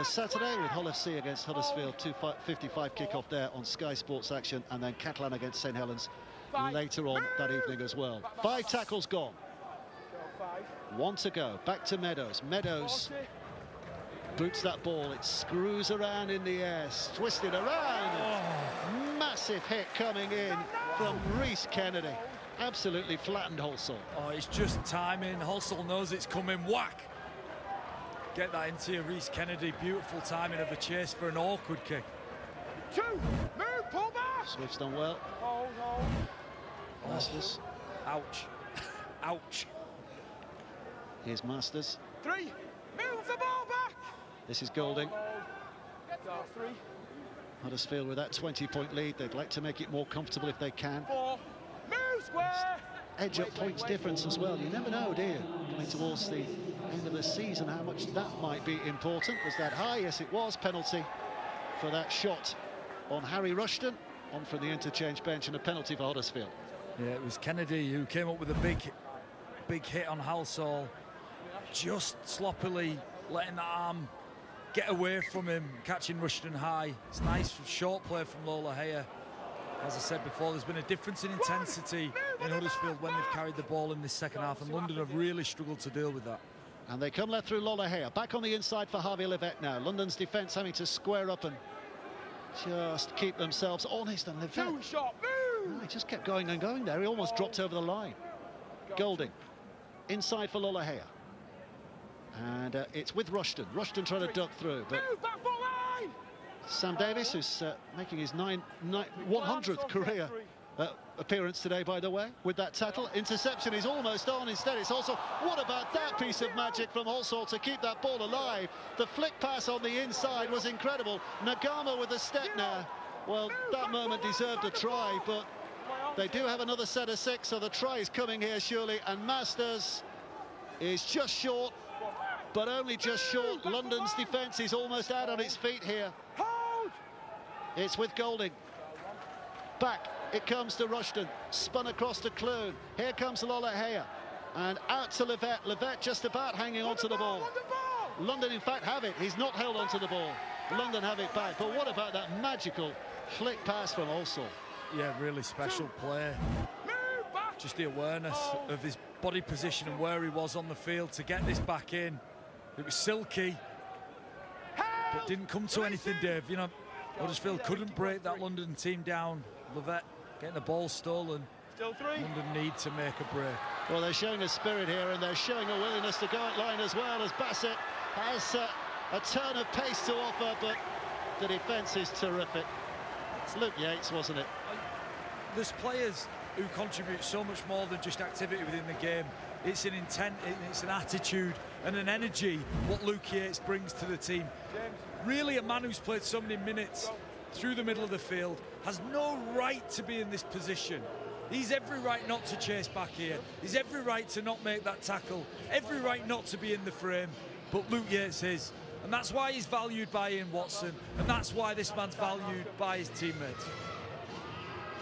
Saturday with Hull FC against Huddersfield. 2:55 kick-off there on Sky Sports Action, and then Catalan against St Helens later on that evening as well. 5 tackles gone. 1 to go. Back to Meadows. Meadows boots that ball. It screws around in the air, twisted around. Massive hit coming in from Reece Kennedy. Absolutely flattened Halsall. Oh, it's just timing. Halsall knows it's coming. Whack! Get that into you, Reece Kennedy. Beautiful timing of the chase for an awkward kick. 2, move, pull back. Swift's done well. Masters. Ouch. Ouch. Here's Masters. 3, move the ball back. This is Golding. 3. Huddersfield with that 20-point lead. They'd like to make it more comfortable if they can. 4, move square. Edge up points difference as well. You never know, do you? Coming towards the end of the season, how much that might be important. Was that high? Yes, it was. Penalty for that shot on Harry Rushton. On from the interchange bench, and a penalty for Huddersfield. Yeah, it was Kennedy who came up with a big hit on Halsall. Just sloppily letting the arm get away from him, catching Rushton high. It's nice short play from Lola Haya. As I said before, there's been a difference in intensity in Huddersfield when they've carried the ball in this second half, and London have really struggled to deal with that. And they come left through Lola Haya. Back on the inside for Harvey Livette now. London's defence having to square up and just keep themselves honest. And Livette, he just kept going and going there. He almost dropped over the line. Golding inside for Lola Haya. And it's with Rushton. Rushton trying to duck through, but Sam Davis, who's making his 100th career appearance today, by the way, with that tackle. Interception is almost on. Instead, it's also... What about that piece of magic from Halsall to keep that ball alive? The flick pass on the inside was incredible. Nagama with a step now. Well, that moment deserved a try, but they do have another set of 6, so the try is coming here, surely. And Masters is just short, but only just short. London's defence is almost out on its feet here. It's with Golding. Back. It comes to Rushton, spun across to Clune. Here comes Lola Haya, and out to Livette. Livette just about hanging onto the ball. London, in fact, have it. He's not held onto the ball. London have it back. But what about that magical flick pass from Halsall? Yeah, really special play. Just the awareness of his body position and where he was on the field to get this back in. It was silky, but didn't come to anything, Dave. You know, Huddersfield couldn't break that London team down. Livette getting the ball stolen. Still 3. London need to make a break. Well, they're showing a spirit here, and they're showing a willingness to go at line as well, as Bassett has a turn of pace to offer, but the defence is terrific. It's Luke Yates, wasn't it? There's players who contribute so much more than just activity within the game. It's an intent, it's an attitude and an energy what Luke Yates brings to the team. Really, a man who's played so many minutes through the middle of the field has no right to be in this position. He's every right not to chase back here. He's every right to not make that tackle. Every right not to be in the frame. But Luke Yates is. And that's why he's valued by Ian Watson. And that's why this man's valued by his teammates.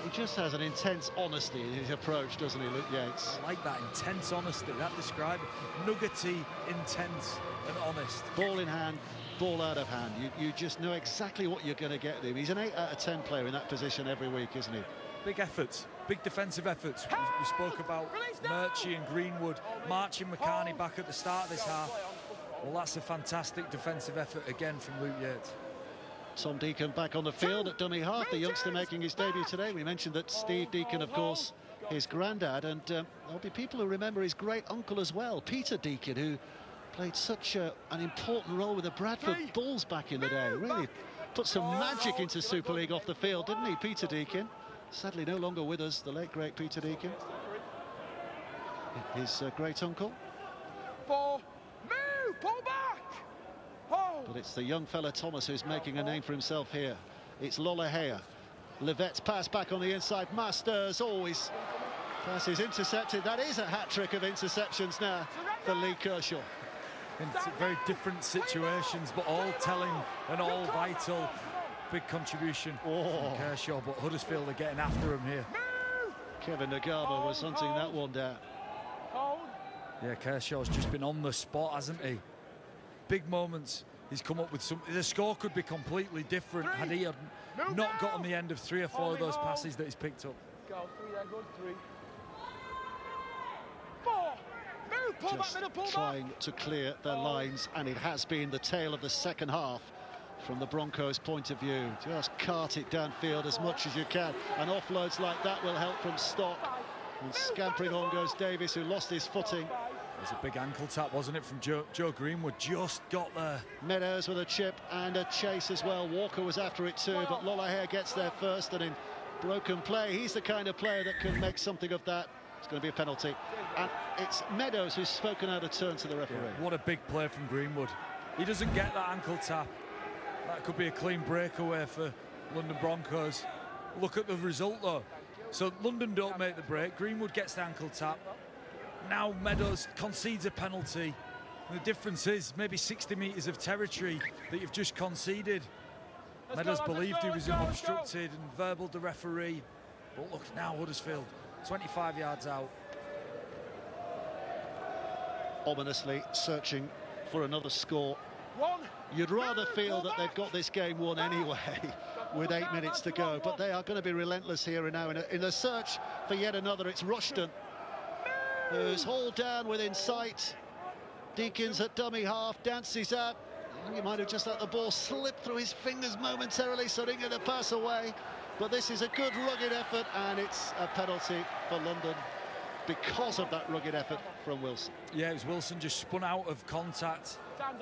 He just has an intense honesty in his approach, doesn't he, Luke Yates? I like that intense honesty. That describes it. Nuggety, intense and honest. Ball in hand, ball out of hand. You just know exactly what you're going to get with him. He's an 8 out of 10 player in that position every week, isn't he? Big efforts, big defensive efforts. We spoke about Murchie and Greenwood marching McCartney back at the start of this half. Well, that's a fantastic defensive effort again from Luke Yates. Tom Deacon back on the field at dummy half, the youngster making his debut today. We mentioned that Steve Deacon, of course, his granddad, and there'll be people who remember his great uncle as well, Peter Deacon, who played such an important role with the Bradford Bulls back in the day. Really put some magic into Super League off the field, didn't he, Peter Deacon? Sadly no longer with us, the late great Peter Deacon. His great uncle. Move, pull back. But it's the young fella Thomas who's making a name for himself here. It's Lollahea. Livette's pass back on the inside. Masters always. Pass is intercepted. That is a hat-trick of interceptions now for Lee Kershaw. In very different situations, but all telling and all vital. Big contribution from Kershaw, but Huddersfield are getting after him here. Kevin Nagaba was hunting that one down. Yeah, Kershaw's just been on the spot, hasn't he? Big moments. He's come up with some. The score could be completely different had he not got on the end of 3 or 4 of those passes that he's picked up. Go, 3 there, good, 3. 4. Move, pull back, middle, pull Trying back. to clear their lines, and it has been the tale of the second half from the Broncos' point of view. Just cart it downfield as much as you can, and offloads like that will help from stock. And scampering on goes Davis, who lost his footing. It was a big ankle tap, wasn't it, from Joe Greenwood? Just got there. Meadows with a chip and a chase as well. Walker was after it too, but Lollahea gets there first, and in broken play, he's the kind of player that can make something of that. It's going to be a penalty, and it's Meadows who's spoken out of turn to the referee. Yeah, what a big play from Greenwood. He doesn't get that ankle tap. That could be a clean breakaway for London Broncos. Look at the result though. So London don't make the break. Greenwood gets the ankle tap. Now Meadows concedes a penalty. And the difference is maybe 60 metres of territory that you've just conceded. Meadows believed he was unobstructed and verbaled the referee. But look now, Huddersfield, 25 yards out. Ominously searching for another score. You'd rather feel that they've got this game won anyway with 8 minutes to go, but they are going to be relentless here and now in a search for yet another. It's Rushton who's hauled down within sight. Deakins at dummy half, dances out. He might have just let the ball slip through his fingers momentarily, so didn't get the pass away. But this is a good rugged effort, and it's a penalty for London because of that rugged effort from Wilson. Yeah, it was Wilson just spun out of contact,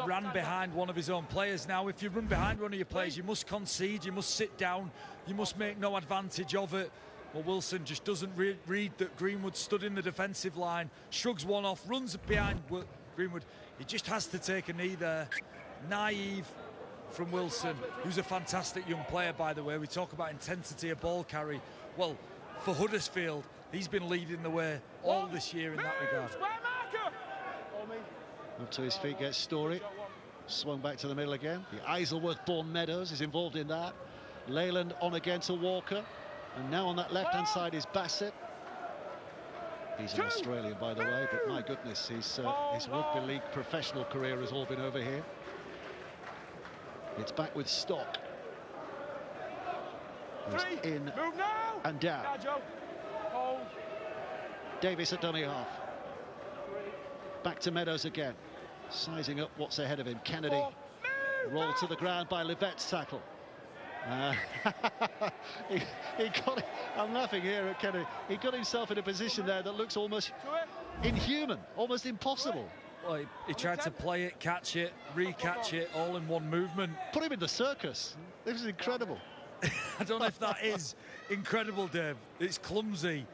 ran behind one of his own players. Now, if you run behind one of your players, you must concede, you must sit down, you must make no advantage of it. Well, Wilson just doesn't read that Greenwood stood in the defensive line, shrugs one off, runs behind Greenwood. He just has to take a knee there. Naive from Wilson, who's a fantastic young player, by the way. We talk about intensity of ball carry. Well, for Huddersfield, he's been leading the way all this year in that regard. Up to his feet gets Story. Swung back to the middle again. The Isleworth-born Meadows is involved in that. Leyland on again to Walker. And now on that left-hand side is Bassett. He's an Australian, by the way, but my goodness, his rugby league professional career has all been over here. It's back with Stock. He's in and down. Davis at dummy half. Back to Meadows again. Sizing up what's ahead of him. Kennedy rolled to the ground by Livette's tackle. He got it. I'm laughing here at Kennedy. He got himself in a position there that looks almost inhuman, almost impossible. Well, he tried to play it, catch it, re-catch it, all in one movement. Put him in the circus. This is incredible. I don't know if that is incredible, Dave. It's clumsy.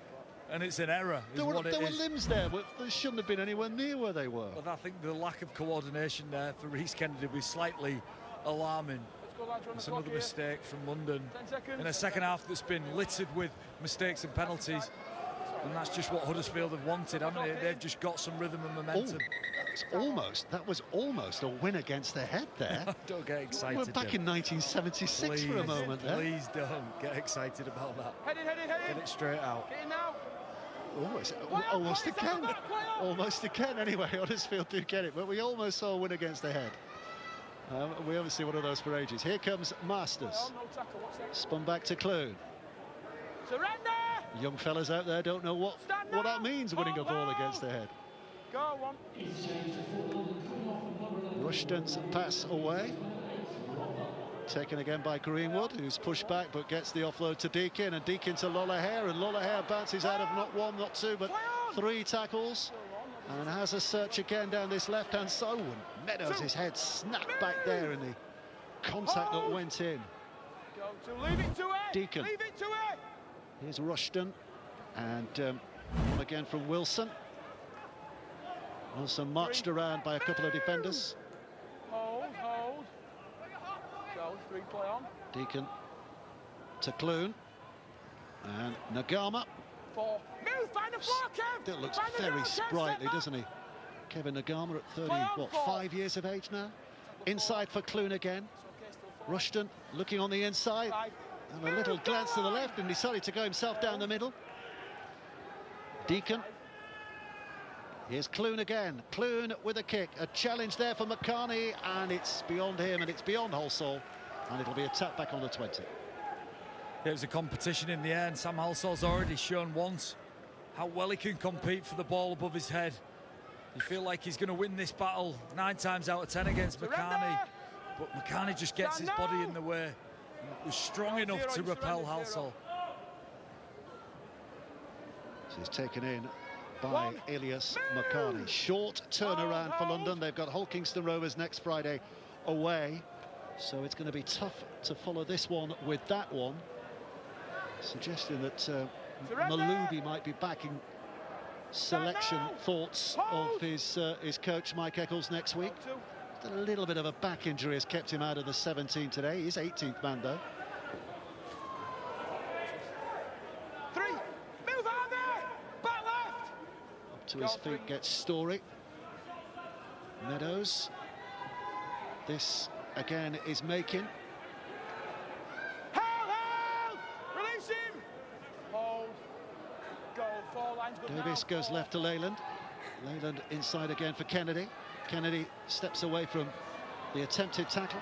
and it's an error. There were limbs there, but they shouldn't have been anywhere near where they were. But I think the lack of coordination there for Rhys Kennedy was slightly alarming. It's another mistake from London in a second half that's been littered with mistakes and penalties, and that's just what Huddersfield have wanted, haven't they? They've just got some rhythm and momentum. That was almost a win against the head there. Don't get excited. We're back in 1976 for a moment there. Please don't get excited about that. Get it straight out. Get in now. Almost again. Almost again. Anyway, Huddersfield do get it, but we almost saw a win against the head. We haven't seen one of those for ages. Here comes Masters. Spun back to Clune. Surrender! Young fellas out there don't know what that means, winning a ball against the head. Go on. Rushton's pass away. Taken again by Greenwood, who's pushed back but gets the offload to Deakin, and Deakin to Lollahair, and Lollahair bounces out of not one, not two, but 3 tackles, and has a search again down this left-hand side. Meadows, his head snapped back there in the contact that went in. Go to leave it to it. Deakin. Leave it to it. Here's Rushton, and again from Wilson. Also marched around by a couple of defenders. Hold. Go, 3 play on. Deakin to Clune, and Nagama. 4. Move, find the floor, Kev. That looks Find the very ground, Kev, sprightly, step doesn't he? Kevin Nagama at 30, Play on, 5 years of age now? Inside for Clune again. Rushton looking on the inside, and a little glance to the left, and decided to go himself down the middle. Deakin. Here's Clune again. Clune with a kick. A challenge there for McCarney, and it's beyond him, and it's beyond Halsall, and it'll be a tap back on the 20. It was a competition in the air, and Sam Halsall's already shown once how well he can compete for the ball above his head. You feel like he's going to win this battle 9 times out of 10 against McCarney, but McCarney just gets his body in the way. He was strong enough to repel Halsall. She's taken in by Elias McCarney. Short turnaround for London. They've got Hull Kingston Rovers next Friday away, so it's going to be tough to follow this one with that one. Suggesting that Maloubi might be back in selection thoughts of his coach Mike Eccles next week. A little bit of a back injury has kept him out of the 17 today. He's 18th man though. 3. Move out there. Back left. Up to his feet gets Story. Meadows. This again is Makin. Hold. Release him. Hold. Go. 4 lines. Davis goes left to Leyland. Leyland inside again for Kennedy. Kennedy steps away from the attempted tackle.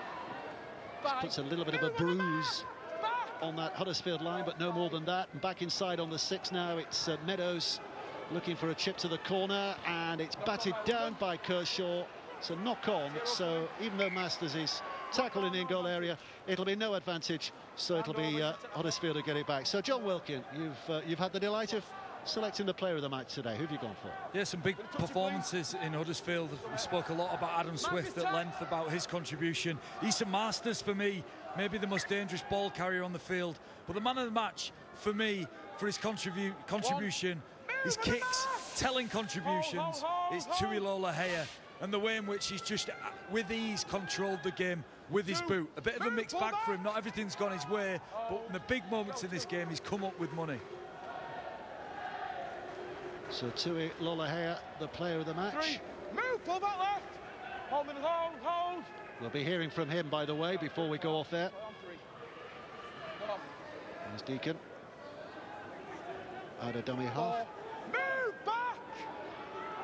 Puts a little bit of a bruise on that Huddersfield line, but no more than that. And back inside on the 6 now, it's Meadows looking for a chip to the corner, and it's batted down by Kershaw. It's a knock-on, so even though Masters is tackled in the in-goal area, it'll be no advantage, so it'll be Huddersfield to get it back. So John Wilkin, you've had the delight of selecting the player of the match today. Who have you gone for? Yeah, some big performances in Huddersfield. We spoke a lot about Adam Swift at length, about his contribution. Eason Masters, for me, maybe the most dangerous ball carrier on the field. But the man of the match, for me, for his contribution, his kicks, telling contributions, is Tui Lollahair. And the way in which he's just, with ease, controlled the game with his boot. A bit of a mixed bag for him. Not everything's gone his way, but in the big moments in this game, he's come up with money. So Tui Lollahair, the player of the match. 3. Move, pull back left. Hold. We'll be hearing from him, by the way, before we go off air. There's Deakin. Out of dummy half. Move back.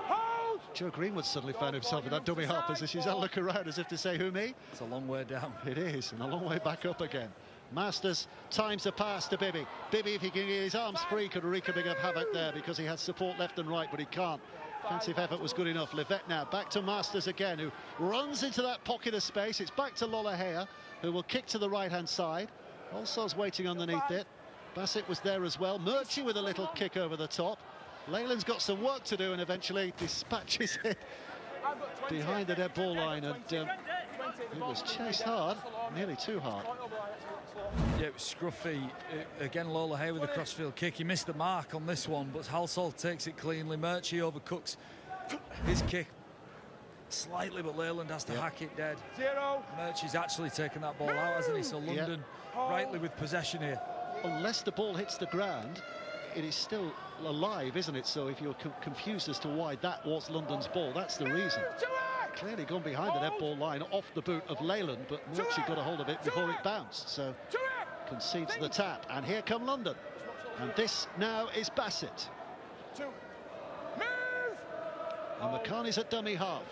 Hold. Joe Greenwood suddenly found himself in that dummy half position. He's look around as if to say, who, me? It's a long way down. It is, and a long way back up again. Masters times a pass to Bibby. Bibby, if he can get his arms free, could wreak a big of havoc there because he had support left and right, but he can't. Defensive effort was good enough. Livette now back to Masters again, who runs into that pocket of space. It's back to Lollahair, who will kick to the right-hand side. Also's waiting underneath it. Bassett was there as well. Murchie with a little kick over the top. Leyland's got some work to do and eventually dispatches it behind the dead ball line, and it was chased hard, nearly too hard. Yeah, it was scruffy. Again, Lola Hay with a crossfield kick. He missed the mark on this one, but Halsall takes it cleanly. Murchie overcooks his kick slightly, but Leyland has to hack it dead. 0. Murchie's actually taken that ball out, hasn't he? So London rightly with possession here. Unless the ball hits the ground, it is still alive, isn't it? So if you're confused as to why that was London's ball, that's the reason. Clearly gone behind the net ball line off the boot of Leyland, but Murchie got a hold of it before it bounced. So concedes the tap, and here come London. And this now is Bassett. And McCartney's at dummy half.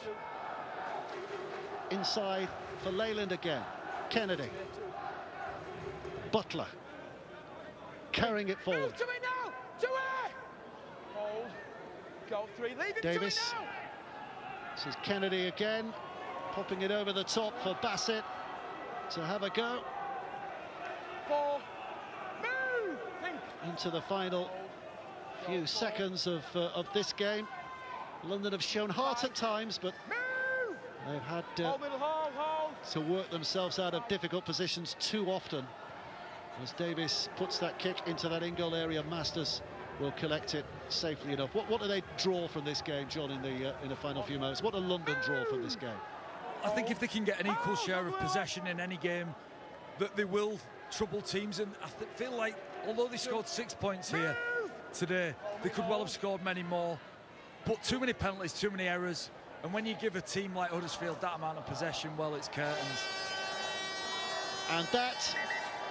Inside for Leyland again. Kennedy. Butler. Carrying it forward. To it now! To it! Hold. Go 3. Leave it Davis. to it now! This is Kennedy again. Popping it over the top for Bassett to have a go. 4. Move! Think. Into the final few seconds of this game. London have shown heart at times, but Move! they've had Hold, middle, hold. to work themselves out of difficult positions too often. As Davis puts that kick into that in-goal area, Masters will collect it safely enough. What do they draw from this game, John, in the final few moments? What do London draw from this game? I think if they can get an equal share of possession in any game, that they will trouble teams. And I feel like, although they scored 6 points here today, they could well have scored many more. But too many penalties, too many errors. And when you give a team like Huddersfield that amount of possession, well, it's curtains. And that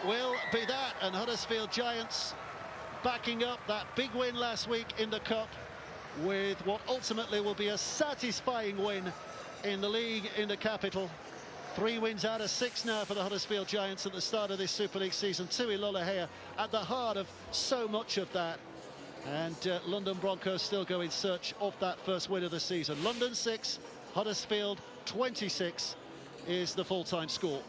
will be that. And Huddersfield Giants backing up that big win last week in the Cup with what ultimately will be a satisfying win in the league in the capital. 3 wins out of 6 now for the Huddersfield Giants at the start of this Super League season. Tui Lolohea at the heart of so much of that. And London Broncos still go in search of that first win of the season. London 6, Huddersfield 26 is the full-time score.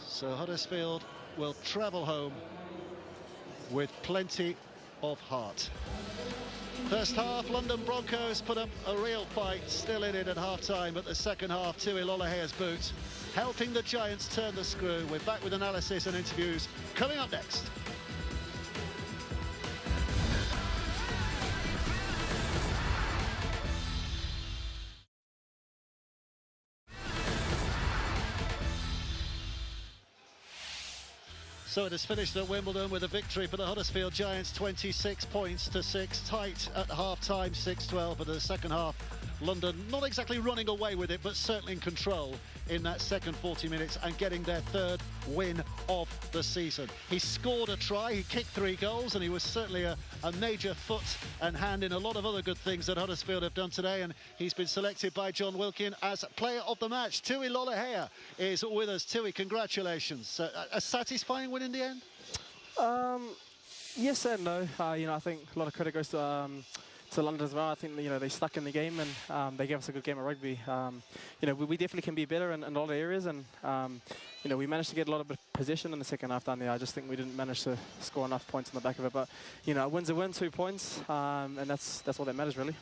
So Huddersfield will travel home with plenty of heart. First half, London Broncos put up a real fight, still in it at half-time. But the second half, Tui Lolohea's boot helping the Giants turn the screw. We're back with analysis and interviews coming up next. So it has finished at Wimbledon with a victory for the Huddersfield Giants, 26 points to 6, tight at half-time, 6-12. But the second half, London not exactly running away with it, but certainly in control in that second 40 minutes and getting their 3rd win of the season. He scored a try, he kicked 3 goals, and he was certainly a major foot and hand in a lot of other good things that Huddersfield have done today, and he's been selected by John Wilkin as player of the match. Tui Lolohea is with us. Tui, congratulations. A satisfying win in the end? Yes and no. I think a lot of credit goes to London as well. I think they stuck in the game and they gave us a good game of rugby. We definitely can be better in a lot of areas, and we managed to get a lot of possession in the second half down there. I just think we didn't manage to score enough points on the back of it. But a win's a win, 2 points, and that's all that matters really.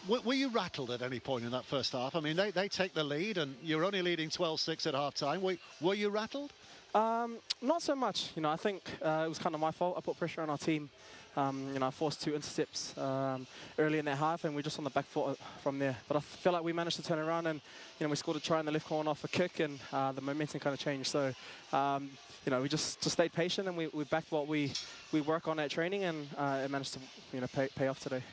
Were you rattled at any point in that first half? I mean, they take the lead and you're only leading 12-6 at half time. Were you rattled? Not so much. I think it was kind of my fault. I put pressure on our team. I forced 2 intercepts early in that half, and we're just on the back foot from there. But I feel like we managed to turn around, and we scored a try in the left corner off a kick, and the momentum kind of changed. So we just stayed patient, and we backed what we work on at training, and it managed to pay off today.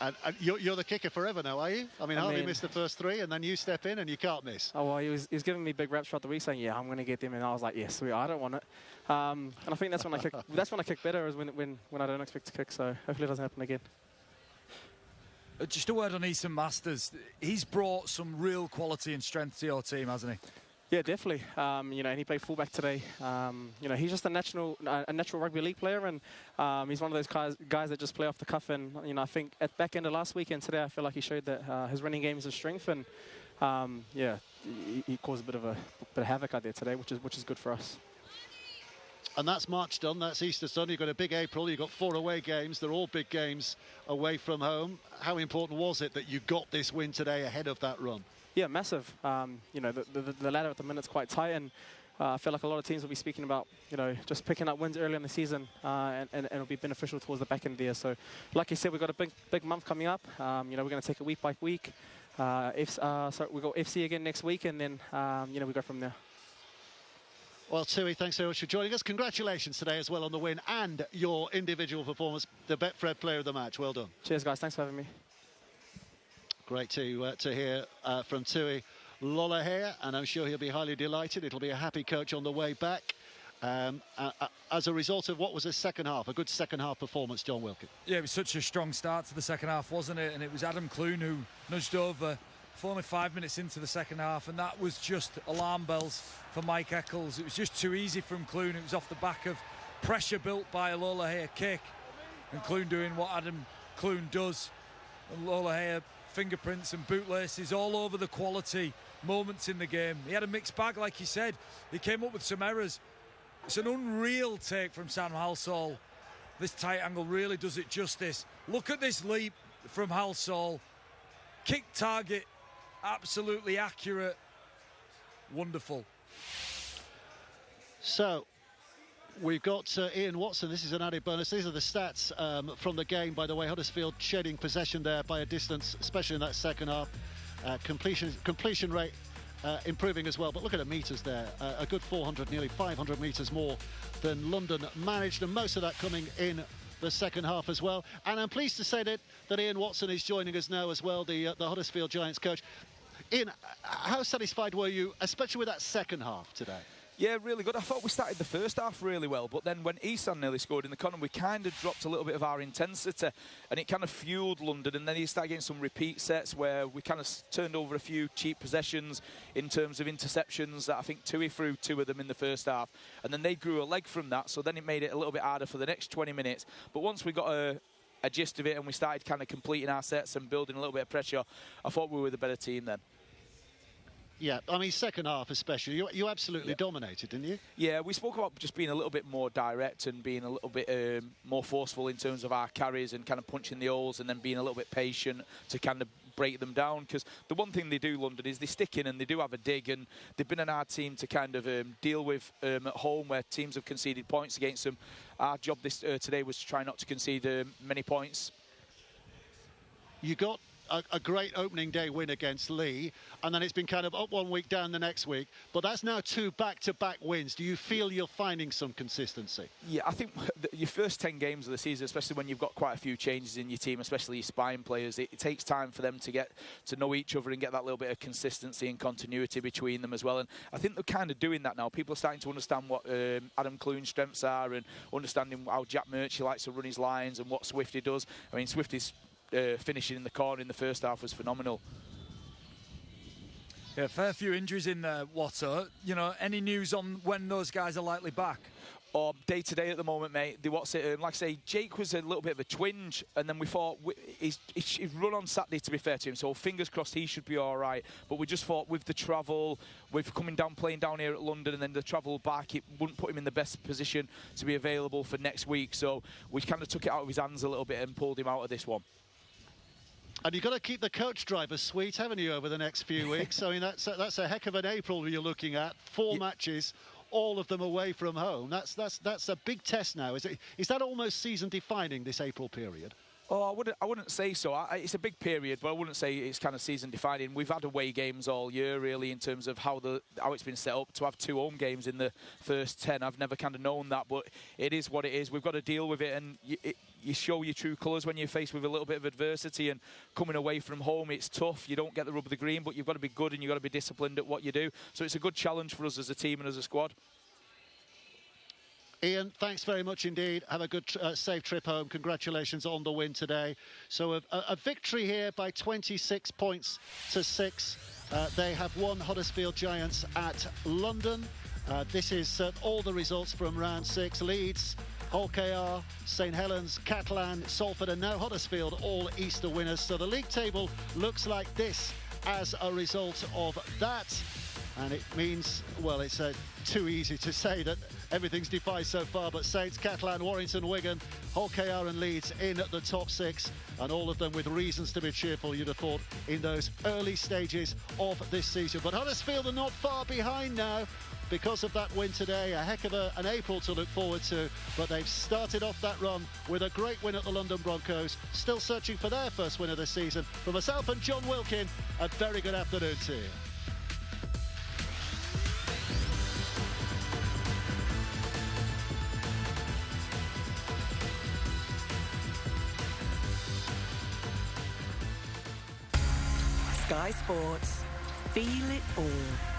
And you're the kicker forever now, are you? I mean, Harvey missed the first 3, and then you step in and you can't miss. Oh, well, he was giving me big raps throughout the week, saying, "Yeah, I'm going to get them," and I was like, "Yes, I don't want it." And I think that's when I kick. That's when I kick better, is when I don't expect to kick. So hopefully it doesn't happen again. Just a word on Easton Masters. He's brought some real quality and strength to your team, hasn't he? Yeah, definitely. And he played fullback today. He's just a natural rugby league player, and he's one of those guys that just play off the cuff. And I think at back end of last week and today, I feel like he showed that his running game is a strength. And he caused a bit of havoc out there today, which is good for us. And that's March done. That's Easter Sunday. You've got a big April. You've got 4 away games. They're all big games away from home. How important was it that you got this win today ahead of that run? Yeah, massive. The ladder at the minute's quite tight, and I feel like a lot of teams will be speaking about, just picking up wins early in the season, and it'll be beneficial towards the back end of the year. So, like you said, we've got a big month coming up. We're going to take it week by week. So we got FC again next week, and then we go from there. Well, Tui, thanks very much for joining us. Congratulations today as well on the win and your individual performance, the Betfred Player of the Match. Well done. Cheers, guys. Thanks for having me. Great to hear from Tui Lolohea, and I'm sure he'll be highly delighted. It'll be a happy coach on the way back. As a result of what was a second half, a good second half performance, John Wilkin. Yeah, it was such a strong start to the second half, wasn't it? And it was Adam Clune who nudged over for only 5 minutes into the second half, and that was just alarm bells for Mike Eccles. It was just too easy from Clune. It was off the back of pressure built by a Lolohea kick, and Clune doing what Adam Clune does. And Lolohea fingerprints and bootlaces all over the quality moments in the game. He had a mixed bag, like he said. He came up with some errors. It's an unreal take from Sam Halsall. This tight angle really does it justice. Look at this leap from Halsall. Kick target, absolutely accurate. Wonderful. So, we've got Ian Watson. This is an added bonus. These are the stats from the game, by the way. Huddersfield shedding possession there by a distance, especially in that second half. Completion rate improving as well, but look at the metres there. A good 400, nearly 500 metres more than London managed, and most of that coming in the second half as well. And I'm pleased to say that Ian Watson is joining us now as well, the Huddersfield Giants coach. Ian, how satisfied were you, especially with that second half today? Yeah, really good. I thought we started the first half really well, but then when Isan nearly scored in the corner, we kind of dropped a little bit of our intensity, and it kind of fueled London. And then he started getting some repeat sets where we kind of turned over a few cheap possessions in terms of interceptions. That I think Tui threw 2 of them in the first half, and then they grew a leg from that. So then it made it a little bit harder for the next 20 minutes. But once we got a gist of it and we started kind of completing our sets and building a little bit of pressure, I thought we were the better team then. Yeah, I mean, second half especially, you absolutely dominated, didn't you? Yeah, we spoke about just being a little bit more direct and being a little bit more forceful in terms of our carries and kind of punching the holes, and then being a little bit patient to kind of break them down. Because the one thing they do, London, is they stick in and they do have a dig, and they've been an hard team to kind of deal with at home, where teams have conceded points against them. Our job today was to try not to concede many points. You got a great opening day win against Lee, and then it's been kind of up one week, down the next week, but that's now 2 back-to-back wins. Do you feel you're finding some consistency? Yeah, I think your first 10 games of the season, especially when you've got quite a few changes in your team, especially your spine players, it takes time for them to get to know each other and get that little bit of consistency and continuity between them as well. And I think they're kind of doing that now. People are starting to understand what Adam Clune's strengths are, and understanding how Jack Murchie likes to run his lines and what Swifty does. I mean, Swifty's finishing in the corner in the first half was phenomenal. Yeah, fair few injuries in there, Watto. Any news on when those guys are likely back? Day to day at the moment, mate. Like I say, Jake was a little bit of a twinge, and then we thought he's run on Saturday, to be fair to him, so fingers crossed he should be all right. But we just thought with the travel, with playing down here at London, and then the travel back, it wouldn't put him in the best position to be available for next week. So we kind of took it out of his hands a little bit and pulled him out of this one. And you've got to keep the coach driver sweet, haven't you, over the next few weeks? I mean, that's a heck of an April you're looking at. 4 matches, all of them away from home. That's a big test now. Is that almost season defining, this April period? Oh, I wouldn't say so. It's a big period, but I wouldn't say it's kind of season defining. We've had away games all year, really, in terms of how it's been set up. To have 2 home games in the first 10, I've never kind of known that, but it is what it is. We've got to deal with it, and you show your true colours when you're faced with a little bit of adversity. And coming away from home, it's tough. You don't get the rub of the green, but you've got to be good and you've got to be disciplined at what you do. So it's a good challenge for us as a team and as a squad. Ian, thanks very much indeed. Have a good, safe trip home. Congratulations on the win today. So a victory here by 26 points to 6. They have won Huddersfield Giants at London. This is all the results from round 6. Leeds, Hull KR, St Helens, Catalan, Salford, and now Huddersfield, all Easter winners. So the league table looks like this as a result of that. And it means, well, it's too easy to say that everything's defied so far, but Saints, Catalan, Warrington, Wigan, Hull KR and Leeds in at the top 6, and all of them with reasons to be cheerful, you'd have thought, in those early stages of this season. But Huddersfield are not far behind now. because of that win today. A heck of an April to look forward to, but they've started off that run with a great win at the London Broncos, still searching for their first win of the season. For myself and John Wilkin, a very good afternoon to you. Sky Sports. Feel it all.